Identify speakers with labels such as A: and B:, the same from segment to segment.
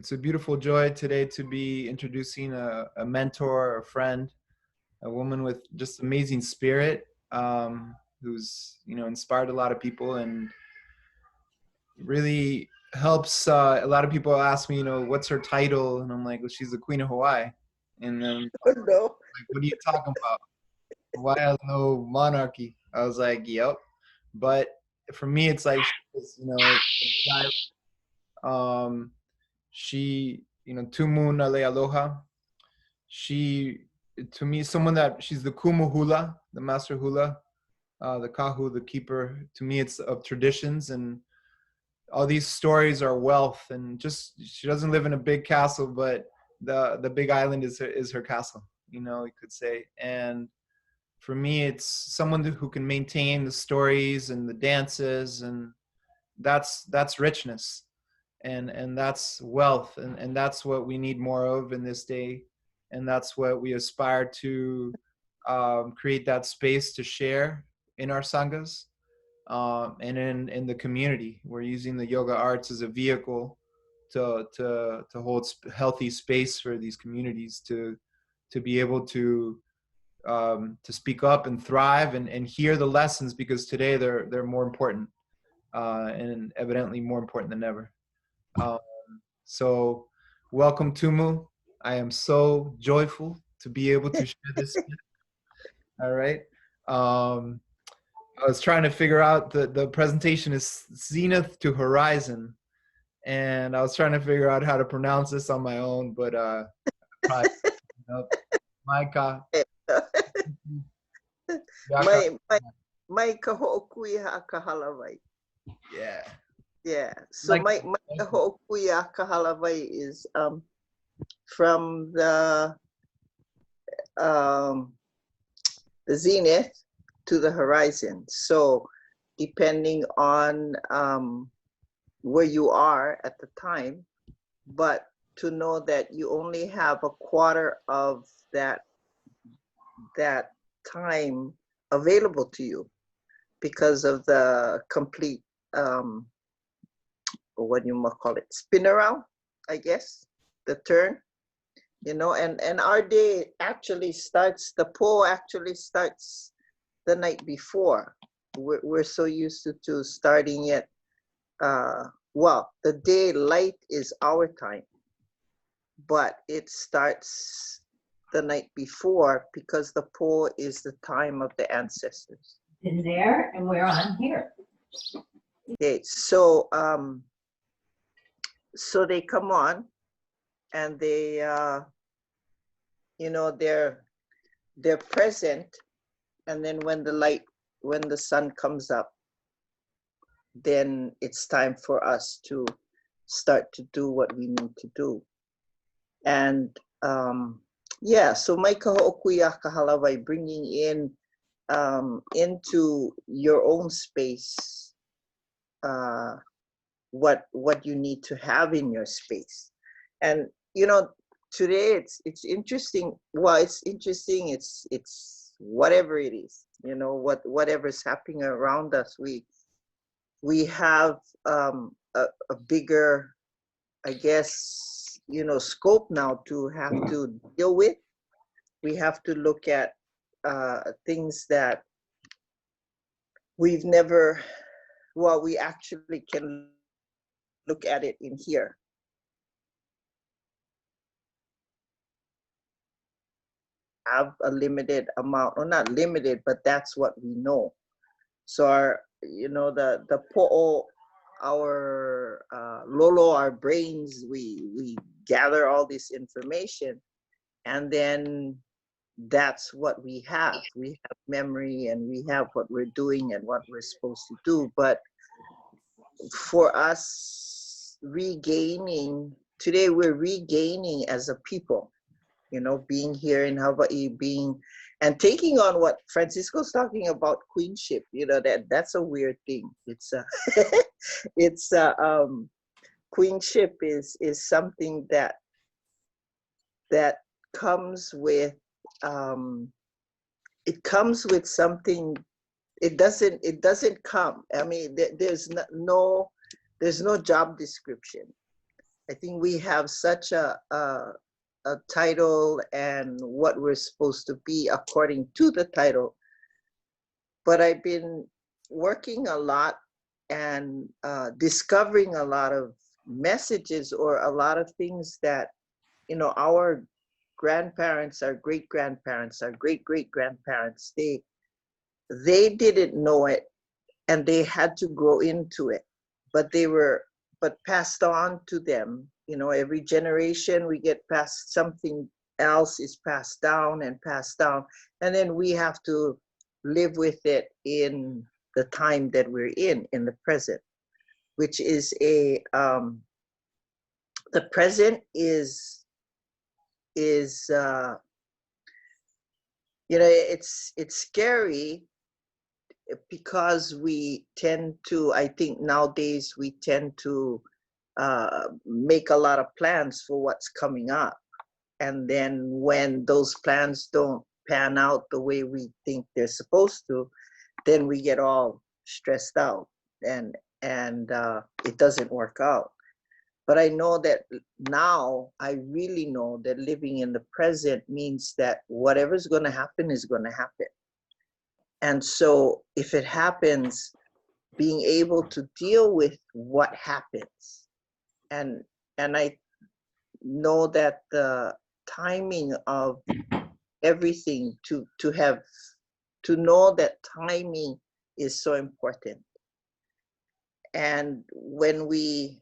A: It's a beautiful joy today to be introducing a mentor, a friend, a woman with just amazing spirit, who's inspired a lot of people and really helps. A lot of people ask me, what's her title, and I'm like, well, she's the Queen of Hawaii. And then
B: No.
A: like, what are you talking about? Hawaii has no monarchy. I was like, yep. But for me, it's like, she, Tumu Naleialoha. She, to me, someone that she's the Kumu hula, the master hula, the kahu, the keeper. To me, it's of traditions, and all these stories are wealth. And just she doesn't live in a big castle, but the big island is her castle. You could say. And for me, it's someone who can maintain the stories and the dances, and that's richness. And that's wealth, and that's what we need more of in this day, and that's what we aspire to create that space to share in our sanghas, and in the community. We're using the yoga arts as a vehicle to hold healthy space for these communities to be able to speak up and thrive and hear the lessons, because today they're more important, and evidently more important than ever. So welcome, Tumu. I am so joyful to be able to share this. All right. I was trying to figure out the presentation is Zenith to Horizon, and I was trying to figure out how to pronounce this on my own, but probably, Maika.
B: My HOʻOKUʻI HAʻALAWAI.
A: Yeah.
B: Yeah. So my HOʻOKUʻI HAʻALAWAI is from the zenith to the horizon. So depending on where you are at the time, but to know that you only have a quarter of that time available to you because of the complete what you might call it, spin around, I guess, the turn, and our day actually starts, the po actually starts the night before. We're so used to starting it, well, the daylight is our time, but it starts the night before because the po is the time of the ancestors.
C: In there, and we're on here.
B: Okay, so so they come on, and they they're present, and then when the sun comes up, then it's time for us to start to do what we need to do. And yeah, so my HOʻOKUʻI HAʻALAWAI, bringing in into your own space what you need to have in your space. And today it's interesting. Well, it's interesting. It's whatever it is, whatever's happening around us. We have a bigger, I guess, scope now to have to deal with. We have to look at things that we've never, well, we actually can look at it in here. Have a limited amount, or not limited, but that's what we know. So our, the po'o, our lolo, our brains, we gather all this information, and then that's what we have. We have memory, and we have what we're doing and what we're supposed to do. But for us regaining, today we're regaining as a people, being here in Hawaii, and taking on what Francisco's talking about, queenship. That's a weird thing. It's queenship is something that comes with it comes with something. It doesn't come, I mean, there's no job description. I think we have such a title and what we're supposed to be according to the title. But I've been working a lot and discovering a lot of messages or a lot of things that, you know, our grandparents, our great-grandparents, our great-great-grandparents, they didn't know it and they had to grow into it, but passed on to them. You know, every generation we get past, something else is passed down, and then we have to live with it in the time that we're in the present, which is the present is you know, it's scary because we tend to, I think nowadays we tend to make a lot of plans for what's coming up. And then when those plans don't pan out the way we think they're supposed to, then we get all stressed out and it doesn't work out. But I know that now, I really know that living in the present means that whatever's going to happen is going to happen. And so if it happens, being able to deal with what happens. And I know that the timing of everything, to know that timing is so important. And when we,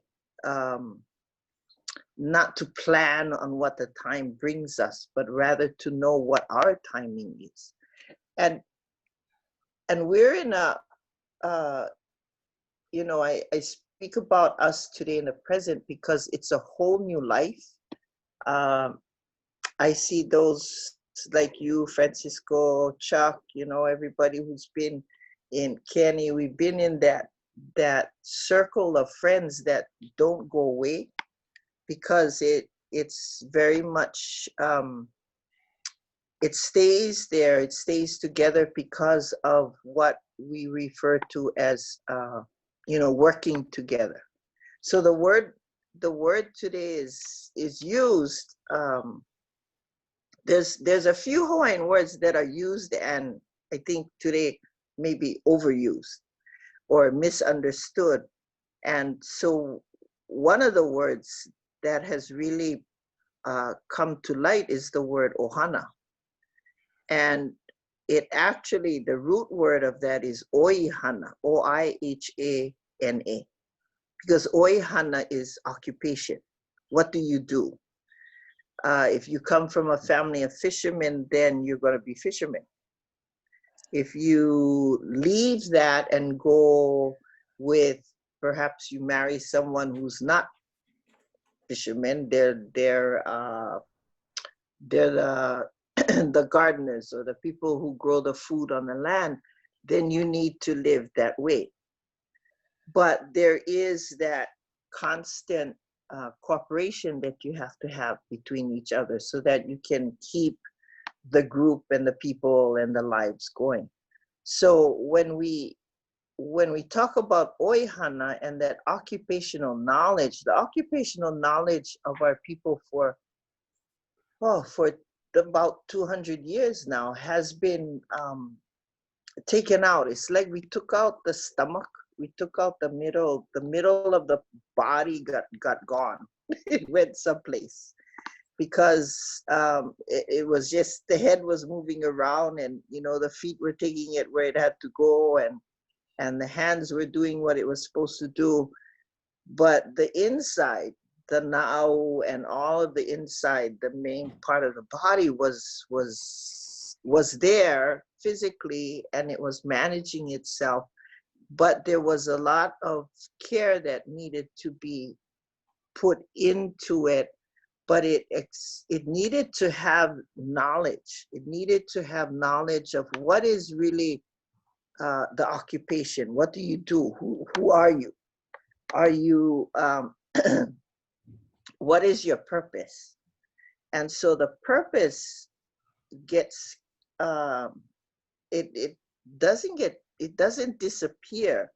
B: not to plan on what the time brings us, but rather to know what our timing is. And we're in a, you know, I speak about us today in the present because it's a whole new life. I see those like you, Francisco, Chuck, you know, everybody who's been in Kenny, we've been in that circle of friends that don't go away, because it's very much, it stays there, it stays together because of what we refer to as, you know, working together. So the word today is used. There's a few Hawaiian words that are used, and I think today maybe overused or misunderstood. And so one of the words that has really come to light is the word ohana. And it actually, the root word of that is oihana, O-I-H-A-N-A. Because oihana is occupation. What do you do? If you come from a family of fishermen, then you're going to be fishermen. If you leave that and go with, perhaps you marry someone who's not fishermen, they're the the gardeners or the people who grow the food on the land, then you need to live that way. But there is that constant cooperation that you have to have between each other so that you can keep the group and the people and the lives going. So when we talk about oihana and that occupational knowledge, the occupational knowledge of our people for about 200 years now has been taken out. It's like we took out the stomach, we took out the middle of the body got gone. It went someplace because it was just, the head was moving around, and you know, the feet were taking it where it had to go, and the hands were doing what it was supposed to do. But the inside, the na'au and all of the inside, the main part of the body was there physically, and it was managing itself. But there was a lot of care that needed to be put into it. But it needed to have knowledge. It needed to have knowledge of what is really the occupation. What do you do? Who are you? Are you, what is your purpose? And so the purpose gets, it doesn't disappear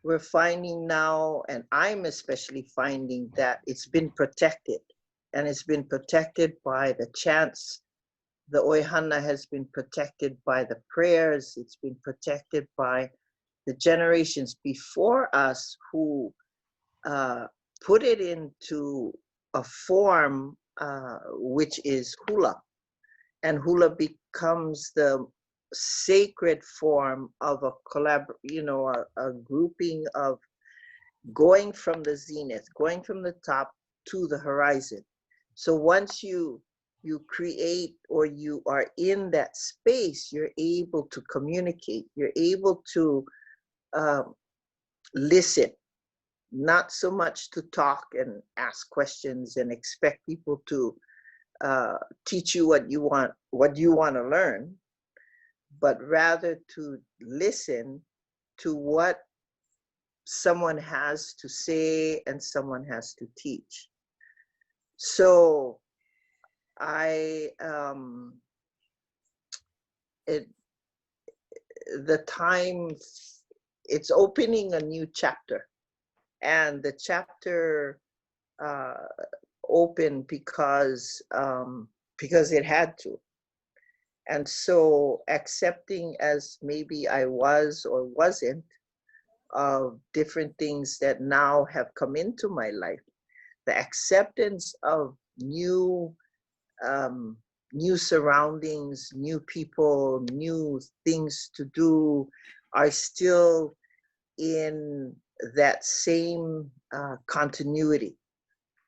B: we're finding now, and I'm especially finding that it's been protected, and it's been protected by the chants. The Oihana has been protected by the prayers. It's been protected by the generations before us who put it into a form which is hula. And hula becomes the sacred form of a a grouping of going from the zenith, going from the top to the horizon. So once you create, or you are in that space, you're able to communicate, you're able to listen, not so much to talk and ask questions and expect people to teach you what you want to learn, but rather to listen to what someone has to say and someone has to teach. So the time, it's opening a new chapter, and the chapter opened because it had to. And so accepting, as maybe I was or wasn't, of different things that now have come into my life, the acceptance of new surroundings, new people, new things to do, are still in that same continuity.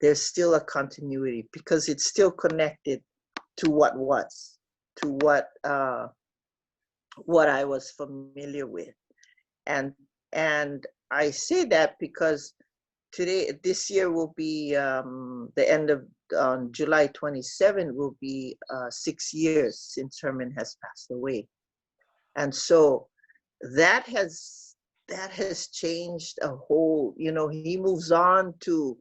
B: There's still a continuity because it's still connected to what was, to what I was familiar with. And I say that because this year will be the end of July 27 will be 6 years since Herman has passed away. And so that has changed a whole, he moves on to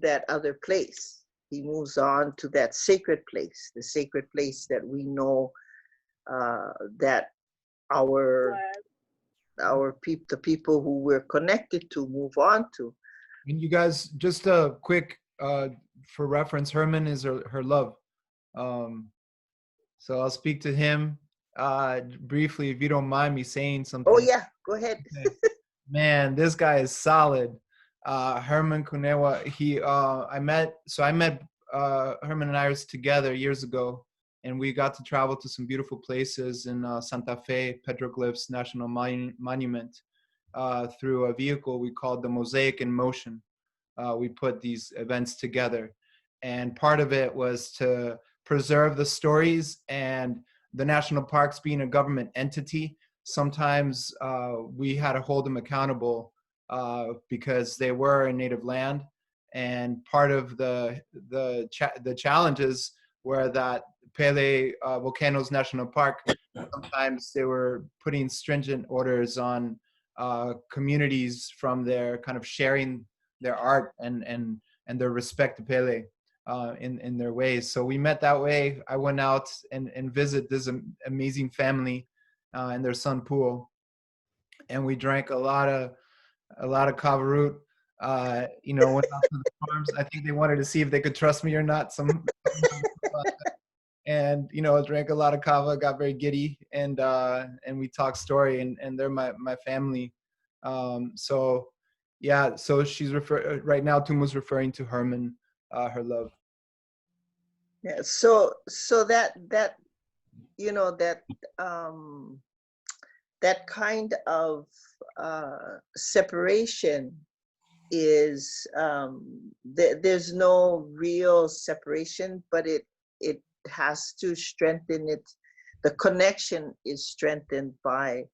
B: that other place. He moves on to that sacred place, the sacred place that we know that the people who we're connected to move on to.
A: And you guys, just a quick, for reference, Herman is her love. So I'll speak to him briefly, if you don't mind me saying something.
B: Oh yeah, go ahead.
A: Okay. Man, this guy is solid. Herman Kunewa, I met Herman and Iris together years ago, and we got to travel to some beautiful places in Santa Fe, Petroglyphs National Monument, through a vehicle we called the Mosaic in Motion. We put these events together, and part of it was to preserve the stories, and the national parks being a government entity, sometimes we had to hold them accountable because they were a native land. And part of the challenges were that Pele Volcanoes National Park, sometimes they were putting stringent orders on communities from their kind of sharing their art and their respect to Pele in their ways. So we met that way. I went out and visit this amazing family and their son Pool, and we drank a lot of kava root. Went out to the farms. I think they wanted to see if they could trust me or not. And drank a lot of kava, got very giddy, and we talked story, and they're my family. So yeah, so she's right now. Tumu's referring to Herman, her love.
B: Yeah. So that that kind of separation is there's no real separation, but it has to strengthen it. The connection is strengthened by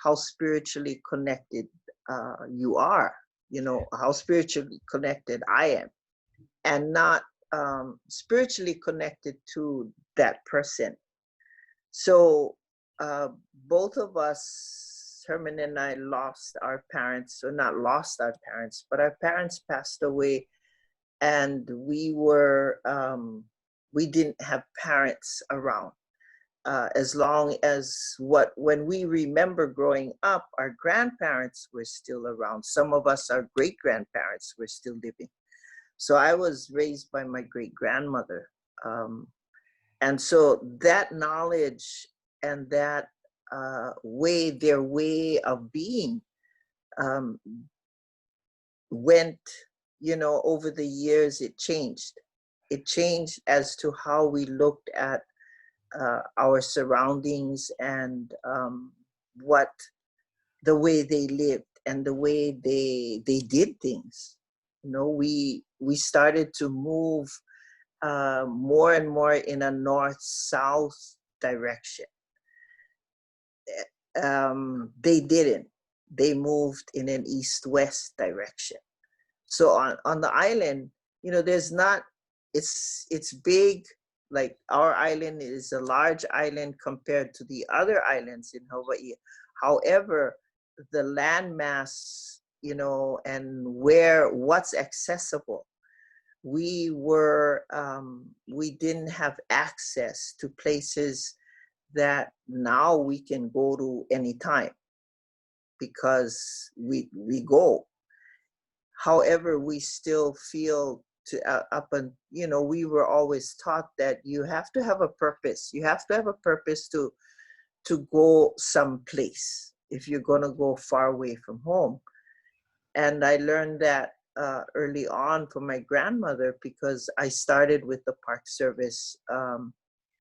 B: how spiritually connected you are, how spiritually connected I am, and not spiritually connected to that person. So both of us, Herman and I, lost our parents, or not lost our parents, but our parents passed away, and we didn't have parents around. as long as when we remember growing up, our grandparents were still around. Some of us, our great-grandparents, were still living. So I was raised by my great-grandmother. And so that knowledge and that their way of being went, over the years, it changed. It changed as to how we looked at our surroundings and the way they lived and the way they did things. We started to move more and more in a north-south direction. They didn't. They moved in an east-west direction. So on the island, there's not, it's big. Like our island is a large island compared to the other islands in Hawaii. However, the landmass, and what's accessible, we didn't have access to places that now we can go to anytime because we go. However, we still feel we were always taught that you have to have a purpose. You have to have a purpose to go someplace if you're going to go far away from home. And I learned that early on from my grandmother, because I started with the Park Service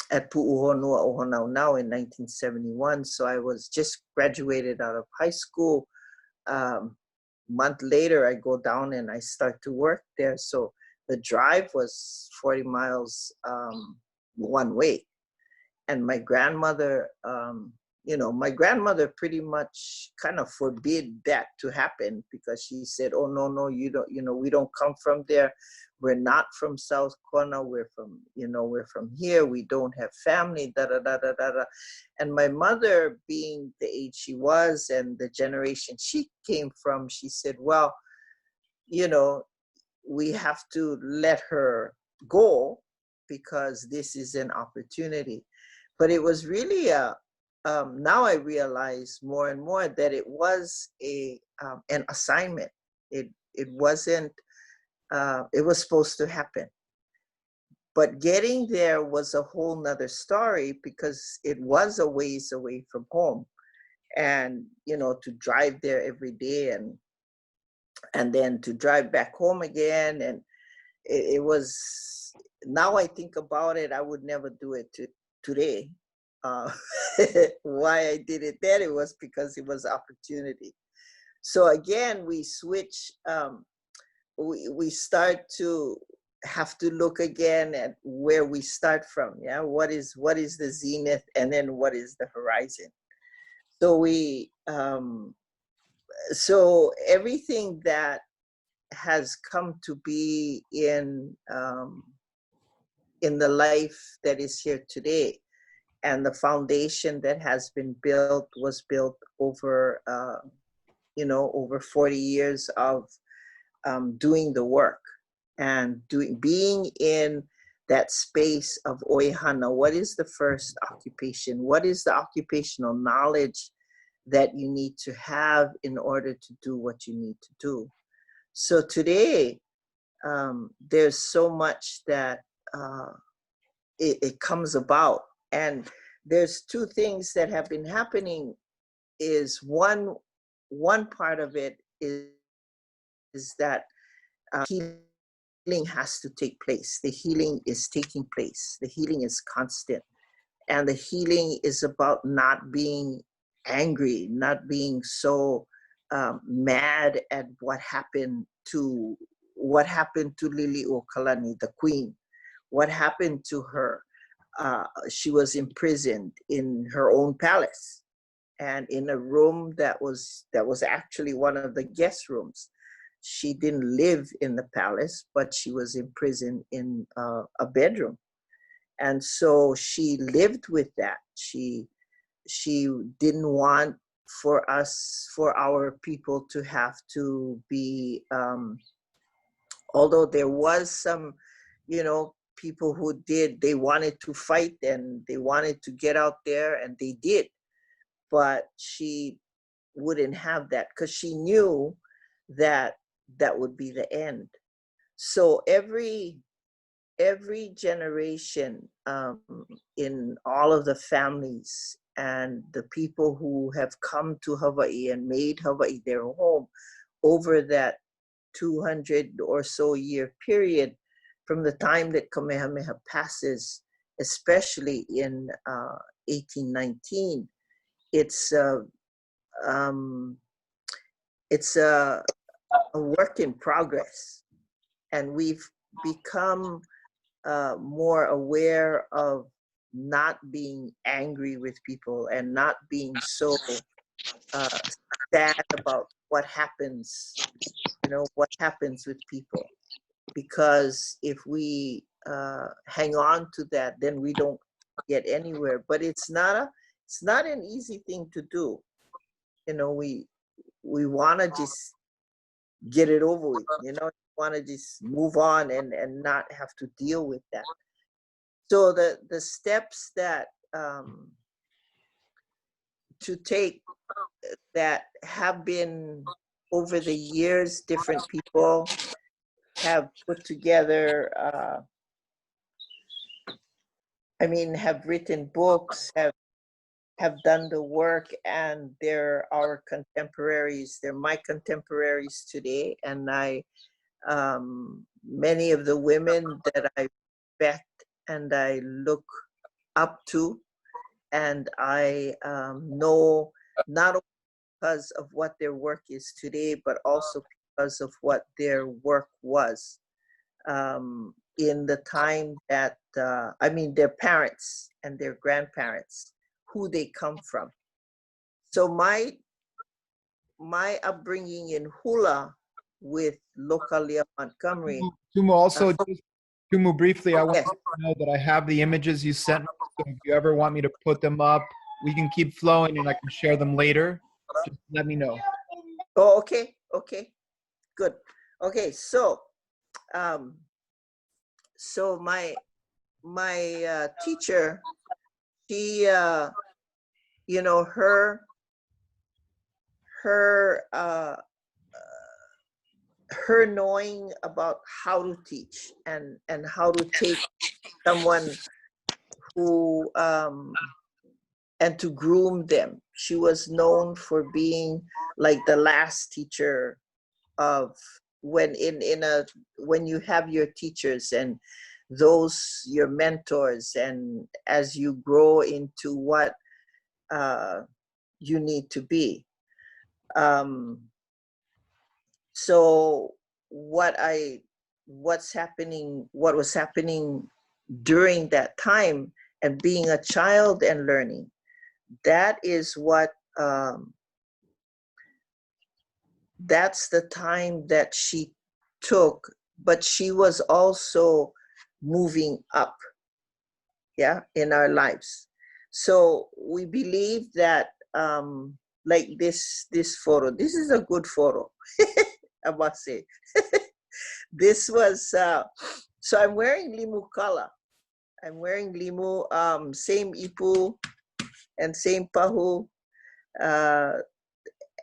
B: at Pu'uhonua Ohanaunau in 1971. So I was just graduated out of high school. Month later, I go down and I start to work there. So the drive was 40 miles one way. And my grandmother, my grandmother pretty much kind of forbid that to happen, because she said, oh, no, you don't, we don't come from there. We're not from South Kona. We're from here. We don't have family, da, da, da, da, da, da. And my mother, being the age she was and the generation she came from, she said, well, we have to let her go because this is an opportunity. But it was really now I realize more and more that it was an assignment. It wasn't, it was supposed to happen. But getting there was a whole nother story, because it was a ways away from home. And, to drive there every day and then to drive back home again. And it was, now I think about it, I would never do it today. Why I did it then, it was because it was opportunity. So again, we switch, we start to have to look again at where we start from. Yeah, what is the zenith, and then what is the horizon? So so everything that has come to be in the life that is here today, and the foundation that has been built was built over over 40 years of doing the work and being in that space of oihana. What is the first occupation? What is the occupational knowledge that you need to have in order to do what you need to do? So today, there's so much that it comes about. And there's two things that have been happening. Is one part of it is that healing has to take place. The healing is taking place. The healing is constant. And the healing is about not being angry, not being so mad at what happened to Liliuokalani, the queen. What happened to her? She was imprisoned in her own palace, and in a room that was actually one of the guest rooms. She didn't live in the palace, but she was imprisoned in a bedroom. And so she lived with that. She didn't want for our people to have to be, although there was some, people who they wanted to fight and they wanted to get out there, and they did. But she wouldn't have that because she knew that that would be the end. So every generation, in all of the families and the people who have come to Hawaii and made Hawaii their home over that 200 or so year period, from the time that Kamehameha passes, especially in 1819, it's a work in progress, and we've become more aware of not being angry with people and not being so sad about what happens, what happens with people. Because if we hang on to that, then we don't get anywhere. But it's not an easy thing to do. We want to just get it over with, want to just move on and not have to deal with that. So the steps that to take that have been over the years, different people have put together, have written books, have done the work, and they're our contemporaries. They're my contemporaries today, and many of the women that I respect and I look up to, and I know not only because of what their work is today, but also because of what their work was in the time that, their parents and their grandparents, who they come from. So my upbringing in hula with Lokalia Montgomery.
A: Tumu, also, Tumu, briefly, I want to know that I have the images you sent me. So if you ever want me to put them up, we can keep flowing and I can share them later. Just let me know.
B: Oh, okay, good. Okay, so my teacher, she, her knowing about how to teach and how to take someone who and to groom them. She was known for being like the last teacher of when you have your teachers and those your mentors, and as you grow into what you need to be. So what was happening during that time, and being a child and learning, that is what that's the time that she took, but she was also moving up, in our lives. So we believe that like this photo, this is a good photo. I must say. This was so I'm wearing limu kala. I'm wearing limu, same ipu and same pahu,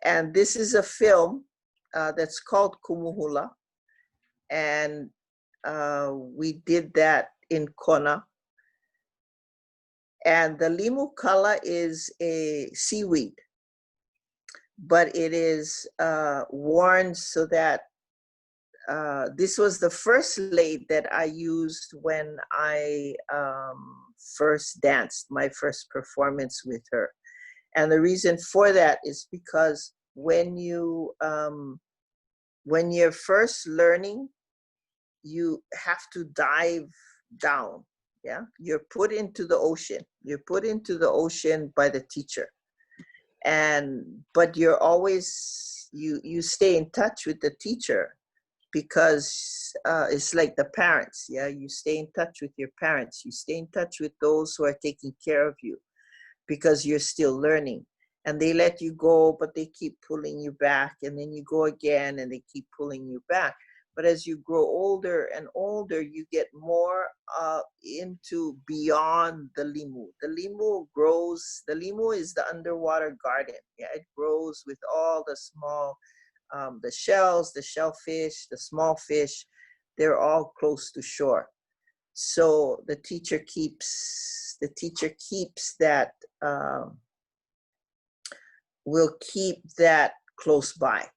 B: and this is a film that's called Kumuhula, and we did that in Kona. And the limu kala is a seaweed, but it is worn so that this was the first laid that I used when I first danced, my first performance with her. And the reason for that is because when you're first learning, you have to dive down. You're put into the ocean. You're put into the ocean by the teacher, but you're always you stay in touch with the teacher, because it's like the parents. You stay in touch with your parents. You stay in touch with those who are taking care of you, because you're still learning. And they let you go, but they keep pulling you back, and then you go again and they keep pulling you back. But as you grow older and older, you get more into beyond the limu. The limu grows, the limu is the underwater garden. Yeah, it grows with all the small, the shells, the shellfish, the small fish, they're all close to shore. So the teacher keeps that, will keep that close by.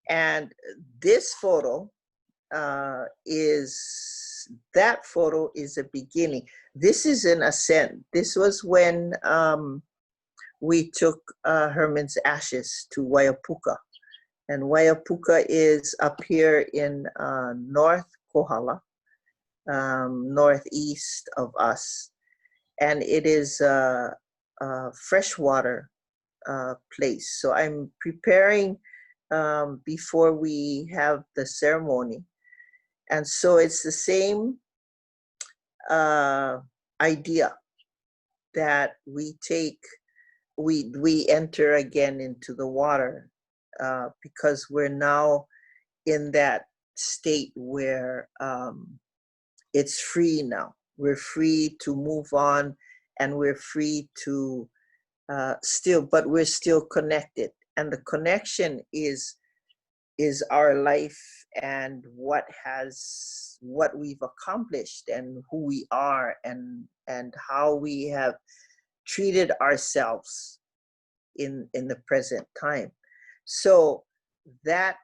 B: And this photo is a beginning. This is an ascent. This was when we took Herman's ashes to Waiapuka. And Waiapuka is up here in North Kohala, northeast of us. And it is a freshwater place. So I'm preparing before we have the ceremony. And so it's the same idea that we enter again into the water because we're now in that state where it's free now. We're free to move on, and we're free to but we're still connected. And the connection is our life and what we've accomplished and who we are and how we have treated ourselves in the present time. So that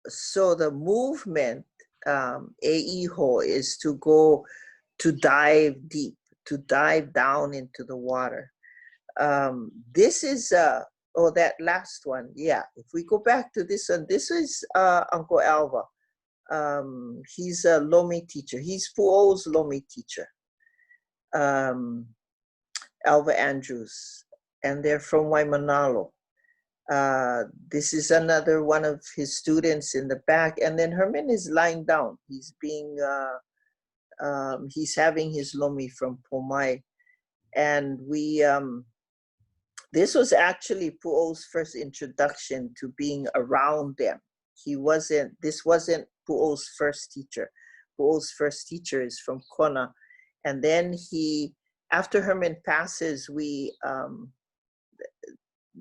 B: so the movement eiho is to go to dive deep, to dive down into the water. This is that last one. Yeah, if we go back to this one, this is Uncle Alva. He's a Lomi teacher. He's Pu'o's Lomi teacher. Alva Andrews, and they're from Waimanalo. This is another one of his students in the back, and then Herman is lying down. He's being he's having his Lomi from Pomai, and we this was actually Pu'o's first introduction to being around them. This wasn't Pu'o's first teacher. Pu'o's first teacher is from Kona. And then after Herman passes, we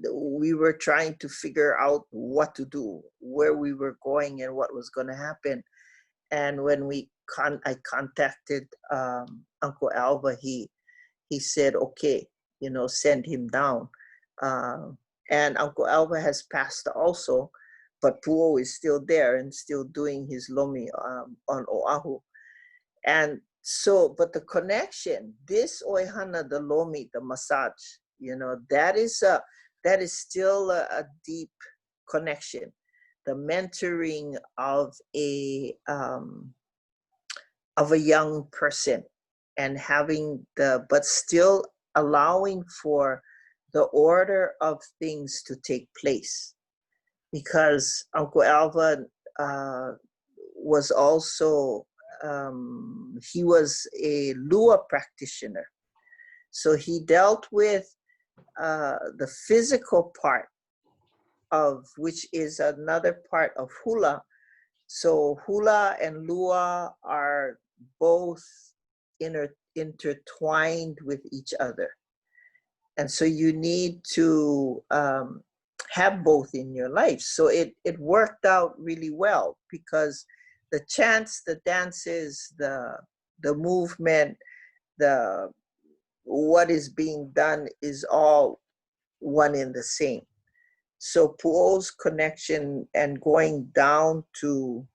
B: were trying to figure out what to do, where we were going and what was going to happen. And when I contacted Uncle Alva, he said, okay, send him down. And Uncle Alva has passed also, but Pu'o is still there and still doing his Lomi on Oahu. And so, but the connection, this Oihana, the Lomi, the massage, that is still a deep connection. The mentoring of a young person and but still allowing for the order of things to take place, because Uncle Alva was also, he was a Lua practitioner. So he dealt with the physical part of, which is another part of hula. So hula and Lua are both intertwined with each other. And so you need to have both in your life. So it worked out really well, because the chants, the dances, the movement, what is being done is all one and the same. So Pu'o's connection and going down to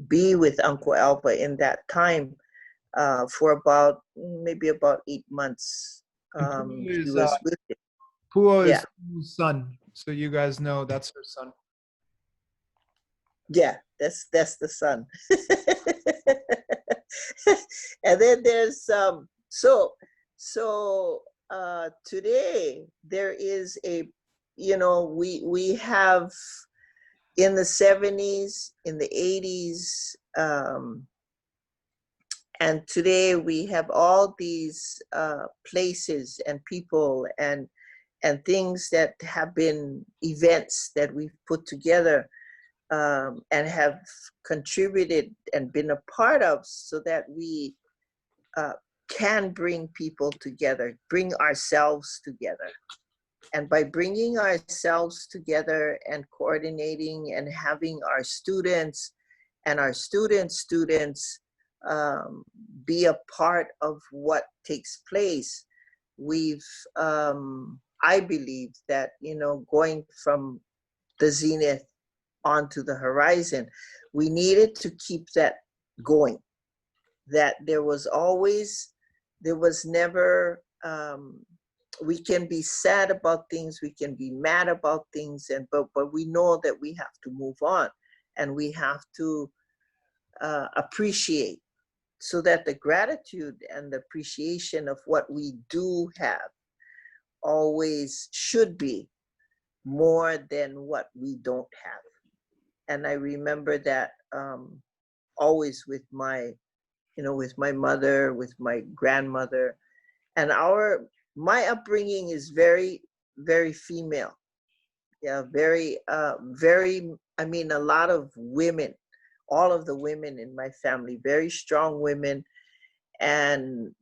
B: be with Uncle Alva in that time for maybe about 8 months. He was with him.
A: Pu'o is Tumu's son, so you guys know that's her son.
B: Yeah, that's the son. And then there's today there is a, we have in the 70s, in the 80s, and today we have all these places and people, and and things that have been events that we've put together and have contributed and been a part of, so that we can bring people together, bring ourselves together. And by bringing ourselves together and coordinating and having our students and our students' students be a part of what takes place, we've, I believe that, you know, going from the zenith onto the horizon, we needed to keep that going. That there was always, there was never, we can be sad about things, we can be mad about things, and but we know that we have to move on, and we have to appreciate, so that the gratitude and the appreciation of what we do have always should be more than what we don't have. And I remember that always with my, you know, with my mother, with my grandmother, and my upbringing is very, very female. Yeah, very, very, I mean, a lot of women, all of the women in my family, very strong women, and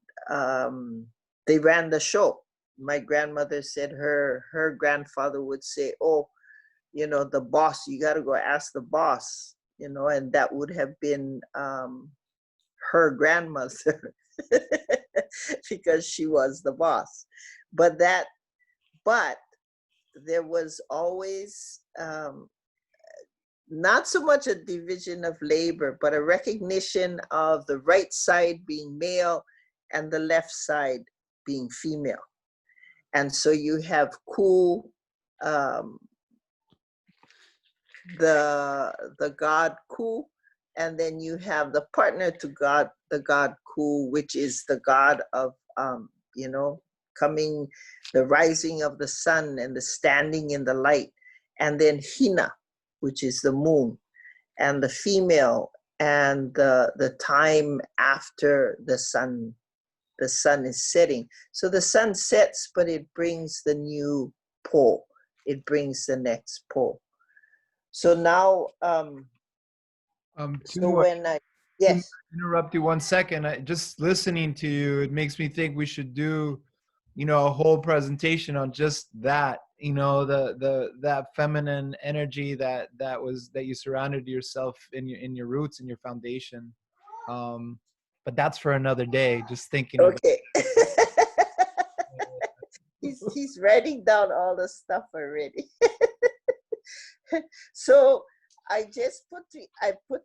B: they ran the show. My grandmother said her grandfather would say, oh, you know, the boss, you got to go ask the boss, you know, and that would have been her grandmother because she was the boss. But there was always not so much a division of labor, but a recognition of the right side being male and the left side being female. And so you have Ku, the god Ku, and then you have the partner to God, the god Ku, which is the god of, you know, coming, the rising of the sun and the standing in the light. And then Hina, which is the moon, and the female, and the time after the sun is setting. So the sun sets, but it brings the new pole. It brings the next pole. So now, so when I, yes.
A: Interrupt you 1 second. Just listening to you, it makes me think we should do, you know, a whole presentation on just that, you know, that feminine energy that you surrounded yourself in your roots and your foundation. But that's for another day. Just thinking about
B: okay. He's writing down all the stuff already. So I just put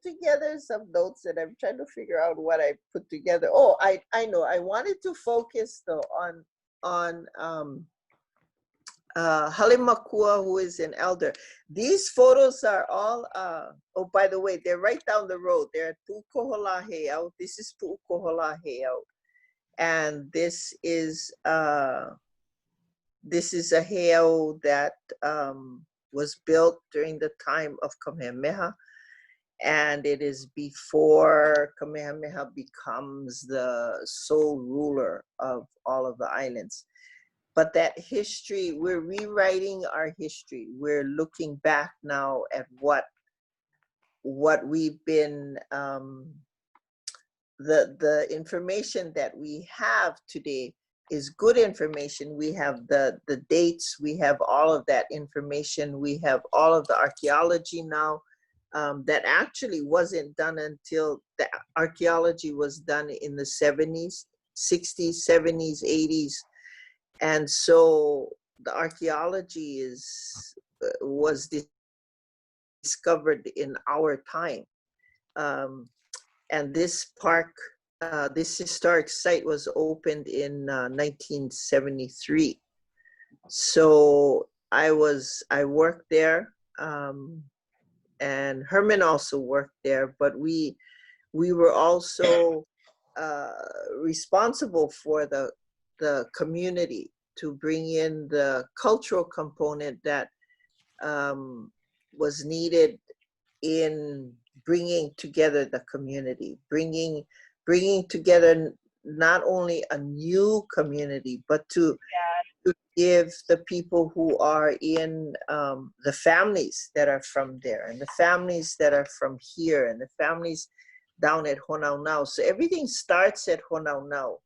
B: together some notes, and I'm trying to figure out what I put together. Oh, I know. I wanted to focus though on Halimakua, who is an elder. These photos are all, oh, by the way, they're right down the road. They're Pu'ukoholaheau. This is Pu'ukoholaheau. And this is a heiau that was built during the time of Kamehameha. And it is before Kamehameha becomes the sole ruler of all of the islands. But that history, we're rewriting our history. We're looking back now at what we've been, the information that we have today is good information. We have the dates, we have all of that information. We have all of the archaeology now that actually wasn't done until the archaeology was done in the 70s, 60s, 70s, 80s. And so the archaeology was discovered in our time. And this park, this historic site was opened in 1973. So I worked there, and Herman also worked there, but we were also responsible for the community, to bring in the cultural component that was needed in bringing together the community, bringing together not only a new community, but to to give the people who are in the families that are from there, and the families that are from here, and the families down at Hoʻonaunau. So everything starts at Hoʻonaunau,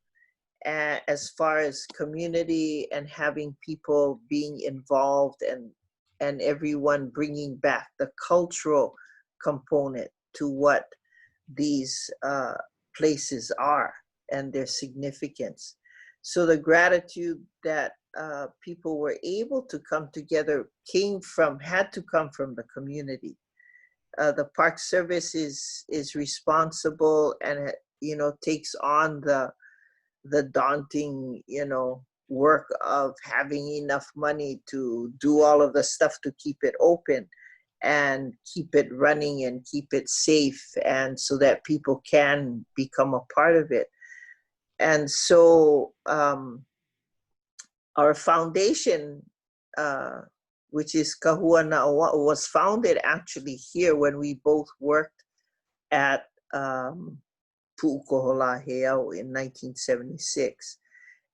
B: as far as community and having people being involved, and everyone bringing back the cultural component to what these places are and their significance. So the gratitude that people were able to come together had to come from the community. The Park Service is responsible, and takes on the daunting work of having enough money to do all of the stuff to keep it open and keep it running and keep it safe, and so that people can become a part of it. And so our foundation, which is Kahua Na'aua'u, was founded actually here when we both worked at Pu'ukohola Heiau in 1976.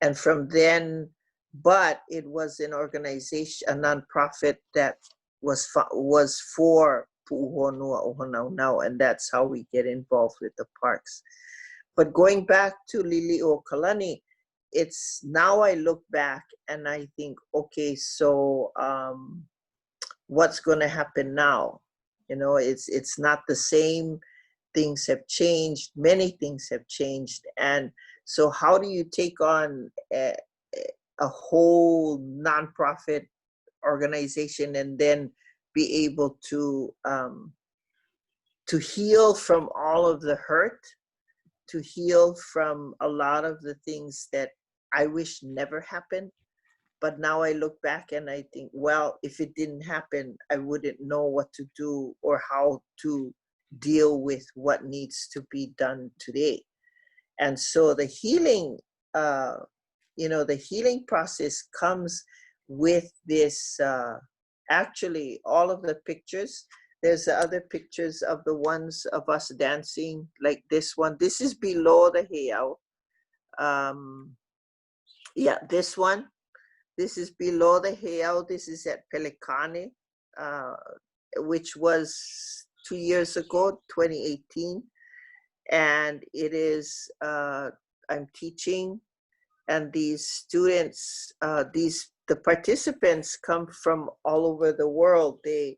B: And from then, but it was an organization, a nonprofit that was for Pu'uhonua o Hoʻonaunau, and that's how we get involved with the parks. But going back to Lili'uokalani, it's now I look back and I think, okay, so what's going to happen now? It's not the same. Things have changed. Many things have changed. And so how do you take on a whole nonprofit organization and then be able to heal from all of the hurt, to heal from a lot of the things that I wish never happened? But now I look back and I think, well, if it didn't happen, I wouldn't know what to do or how to deal with what needs to be done today. And so the healing, the healing process comes with this, actually all of the pictures. There's the other pictures of the ones of us dancing, like this one. This is below the heiau. Yeah, this one. This is below the heiau. This is at Pelekane, which was 2 years ago, 2018. And it is, I'm teaching, and these students, the participants come from all over the world. They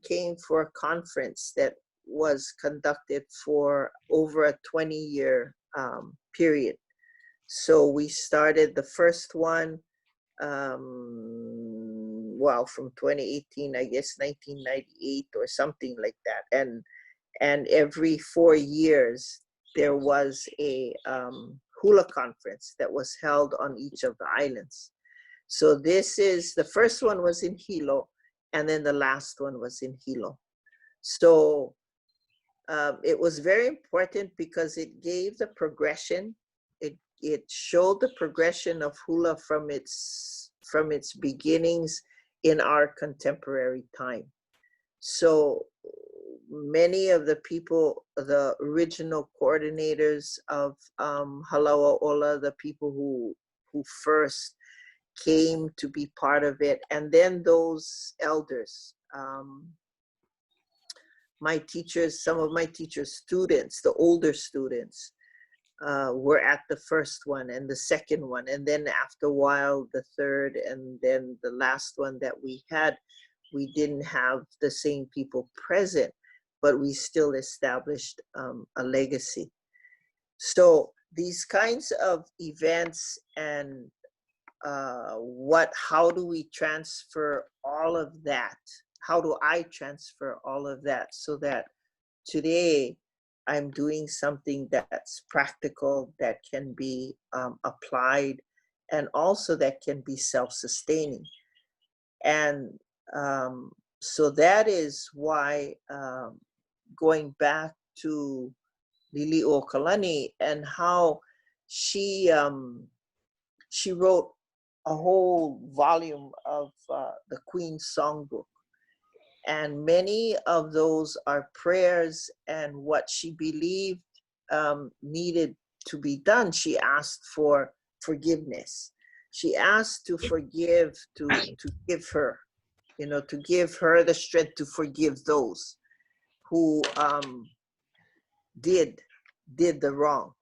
B: came for a conference that was conducted for over a 20-year period. So we started the first one, from 2018, I guess 1998 or something like that. And every 4 years, there was a hula conference that was held on each of the islands. So the first one was in Hilo, and then the last one was in Hilo. So it was very important because it gave the progression. It showed the progression of hula from its beginnings in our contemporary time. So many of the people, the original coordinators of Halawaʻola, the people who first came to be part of it, and then those elders, my teachers, some of my teachers' students, the older students, were at the first one and the second one, and then after a while the third, and then the last one that we had, we didn't have the same people present, but we still established a legacy. So these kinds of events, and how do we transfer all of that? How do I transfer all of that so that today I'm doing something that's practical, that can be applied, and also that can be self-sustaining? And so that is why, going back to Lili'uokalani and how she wrote a whole volume of the Queen's Songbook. And many of those are prayers and what she believed needed to be done. She asked for forgiveness. She asked to forgive, to give her, to give her the strength to forgive those who did the wrong,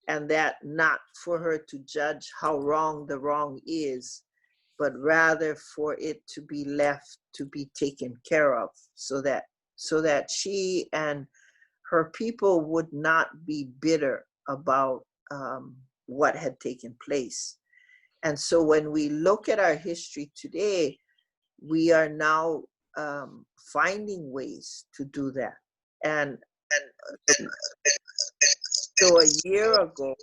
B: and that not for her to judge how wrong the wrong is, but rather for it to be left to be taken care of, so that she and her people would not be bitter about what had taken place. And so when we look at our history today, we are now finding ways to do that. And so a year ago,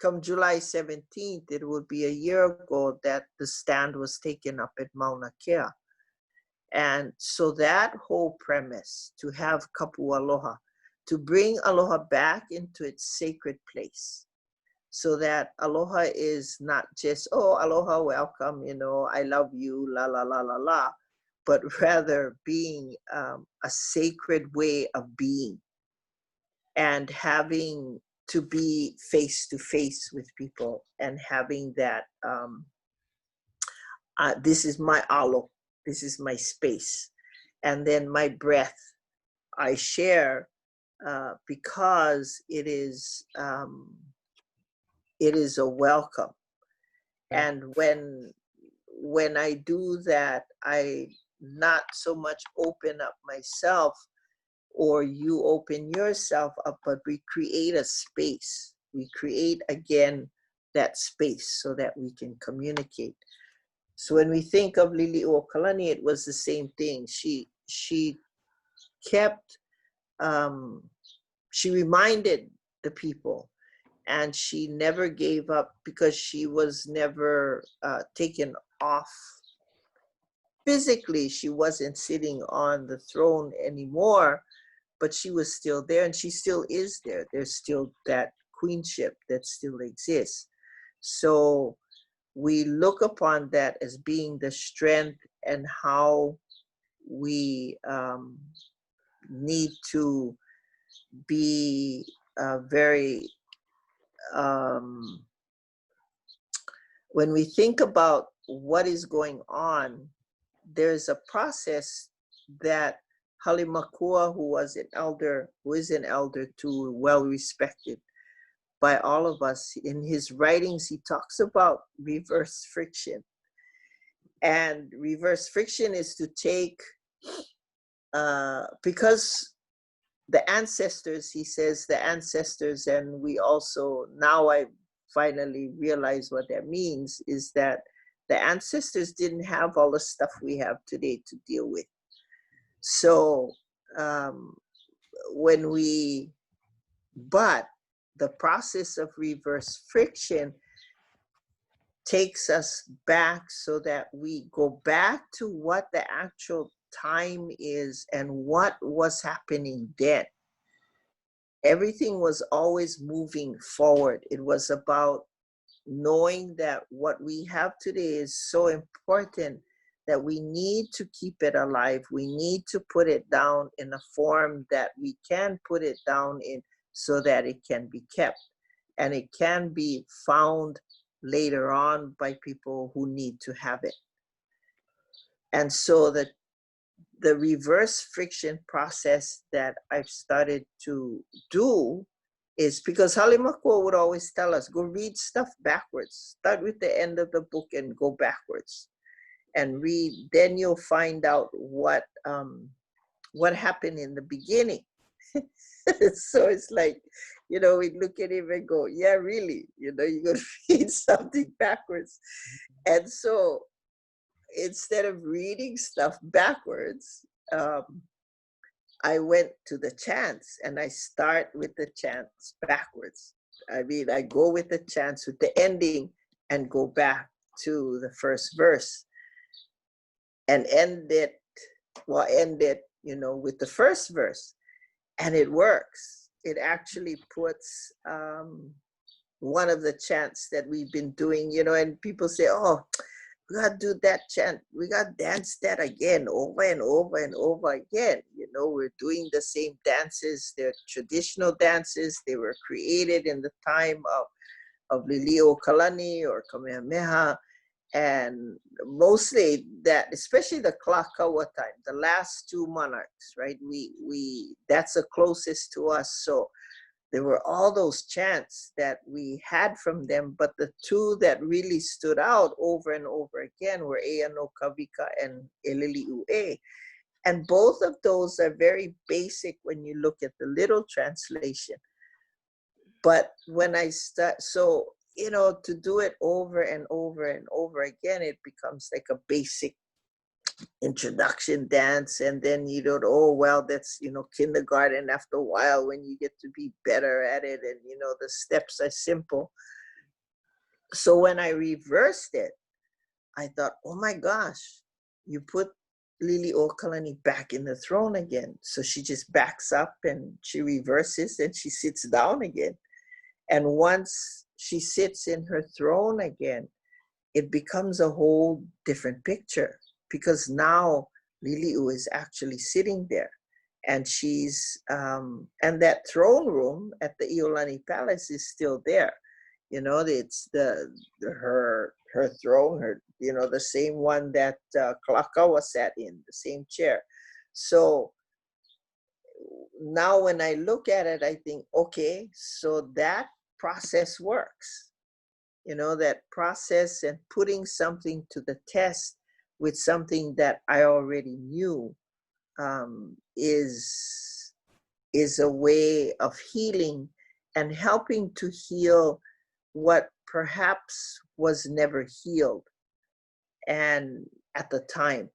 B: come July 17th, it would be a year ago that the stand was taken up at Mauna Kea. And so that whole premise, to have kapu aloha, to bring aloha back into its sacred place, so that aloha is not just, oh, aloha, welcome, I love you, la, la, la, la, la, but rather being a sacred way of being, and having to be face to face with people, and having that, this is my alo, this is my space. And then my breath I share because it is a welcome. And when I do that, I not so much open up myself or you open yourself up, but we create a space. We create again that space so that we can communicate. So when we think of Liliuokalani, it was the same thing. She kept, she reminded the people, and she never gave up, because she was never taken off. Physically, she wasn't sitting on the throne anymore, but she was still there, and she still is there. There's still that queenship that still exists. So we look upon that as being the strength, and how we need to be very, when we think about what is going on, there's a process that Halimakua, who is an elder too, well respected by all of us, in his writings, he talks about reverse friction. And reverse friction is to take, because the ancestors, he says, the ancestors, and we also, now I finally realize what that means, is that the ancestors didn't have all the stuff we have today to deal with. So but the process of reverse friction takes us back, so that we go back to what the actual time is and what was happening then. Everything was always moving forward. It was about knowing that what we have today is so important that we need to keep it alive. We need to put it down in a form that we can put it down in, so that it can be kept, and it can be found later on by people who need to have it. And so the reverse friction process that I've started to do is, because Halimakua would always tell us, go read stuff backwards. Start with the end of the book and go backwards and read. Then you'll find out what happened in the beginning. So it's like, we look at him and go, yeah, really, you're going to read something backwards. And so instead of reading stuff backwards, I went to the chants, and I start with the chants backwards. I mean, I go with the chants with the ending and go back to the first verse and end it with the first verse. And it works. It actually puts one of the chants that we've been doing, and people say, oh, we got to do that chant. We got to dance that again, over and over and over again. We're doing the same dances. They're traditional dances. They were created in the time Lili'o Kalani or Kamehameha. And mostly that, especially the Kalakaua time, the last two monarchs, right? That's the closest to us. So there were all those chants that we had from them, but the two that really stood out over and over again were Ea no Kavika and Elili'ue. And both of those are very basic when you look at the little translation. But when I start, so, you know, to do it over and over and over again, it becomes like a basic introduction dance. And then you don't, oh, well, that's, you know, kindergarten after a while when you get to be better at it. And, you know, the steps are simple. So when I reversed it, I thought, oh my gosh, you put Lili'o Kalani back in the throne again. So she just backs up and she reverses and she sits down again. And once she sits in her throne again, it becomes a whole different picture, because now Lili'u is actually sitting there, and she's and that throne room at the Iolani Palace is still there. You know, it's her throne, her, you know, the same one that Kalakaua sat in, the same chair. So now when I look at it, I think, okay, so that process works. You know, that process and putting something to the test with something that I already knew is a way of healing and helping to heal what perhaps was never healed and at the time,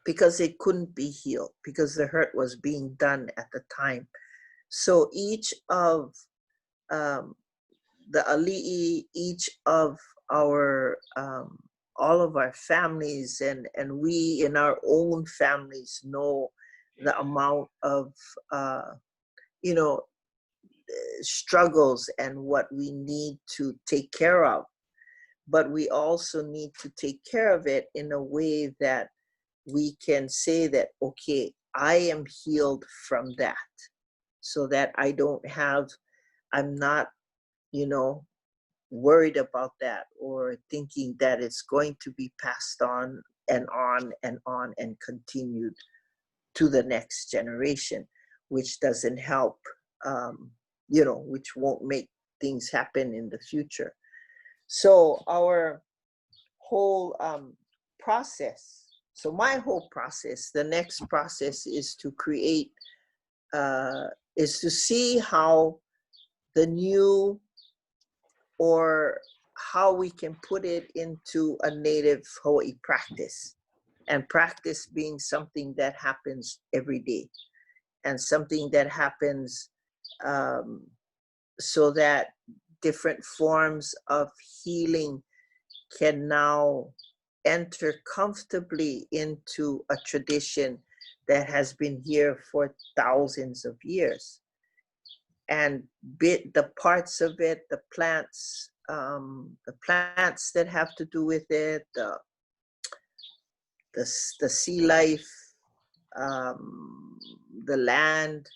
B: because it couldn't be healed because the hurt was being done at the time. So each of the ali'i, each of our all of our families, and we in our own families know the amount of you know, struggles and what we need to take care of. But we also need to take care of it in a way that we can say that, okay, I am healed from that, so that I don't have, I'm not, you know, worried about that or thinking that it's going to be passed on and on and on and continued to the next generation, which doesn't help, you know, which won't make things happen in the future. So our whole process, so my whole process, the next process is to create, is to see how the new, or how we can put it into a native Hawaii practice. And practice being something that happens every day, and something that happens so that different forms of healing can now enter comfortably into a tradition that has been here for thousands of years. And the parts of it, the plants that have to do with it, the sea life, the land,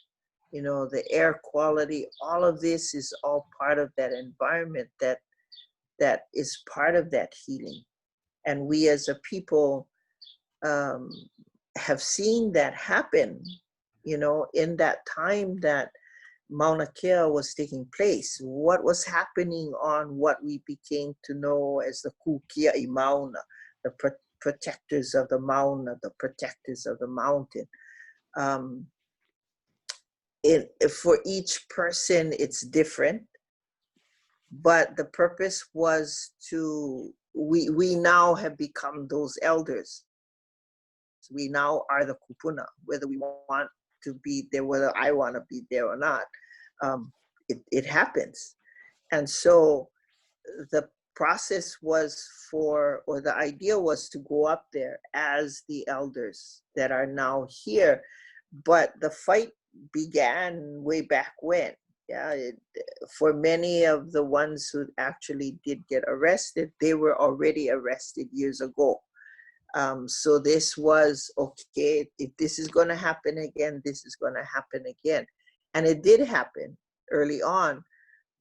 B: you know, the air quality, all of this is all part of that environment that is part of that healing. And we as a people have seen that happen, you know, in that time that Mauna Kea was taking place. What was happening on what we became to know as the Kukia'i Mauna, the protectors of the Mauna, the protectors of the mountain. For each person, it's different, but the purpose was to, we now have become those elders. We now are the kupuna, whether we want to be there, whether I want to be there or not. It happens. And so the process was for, or the idea was to go up there as the elders that are now here. But the fight began way back when. Yeah, for many of the ones who actually did get arrested, they were already arrested years ago. So this was, okay, if this is going to happen again, this is going to happen again. And it did happen early on,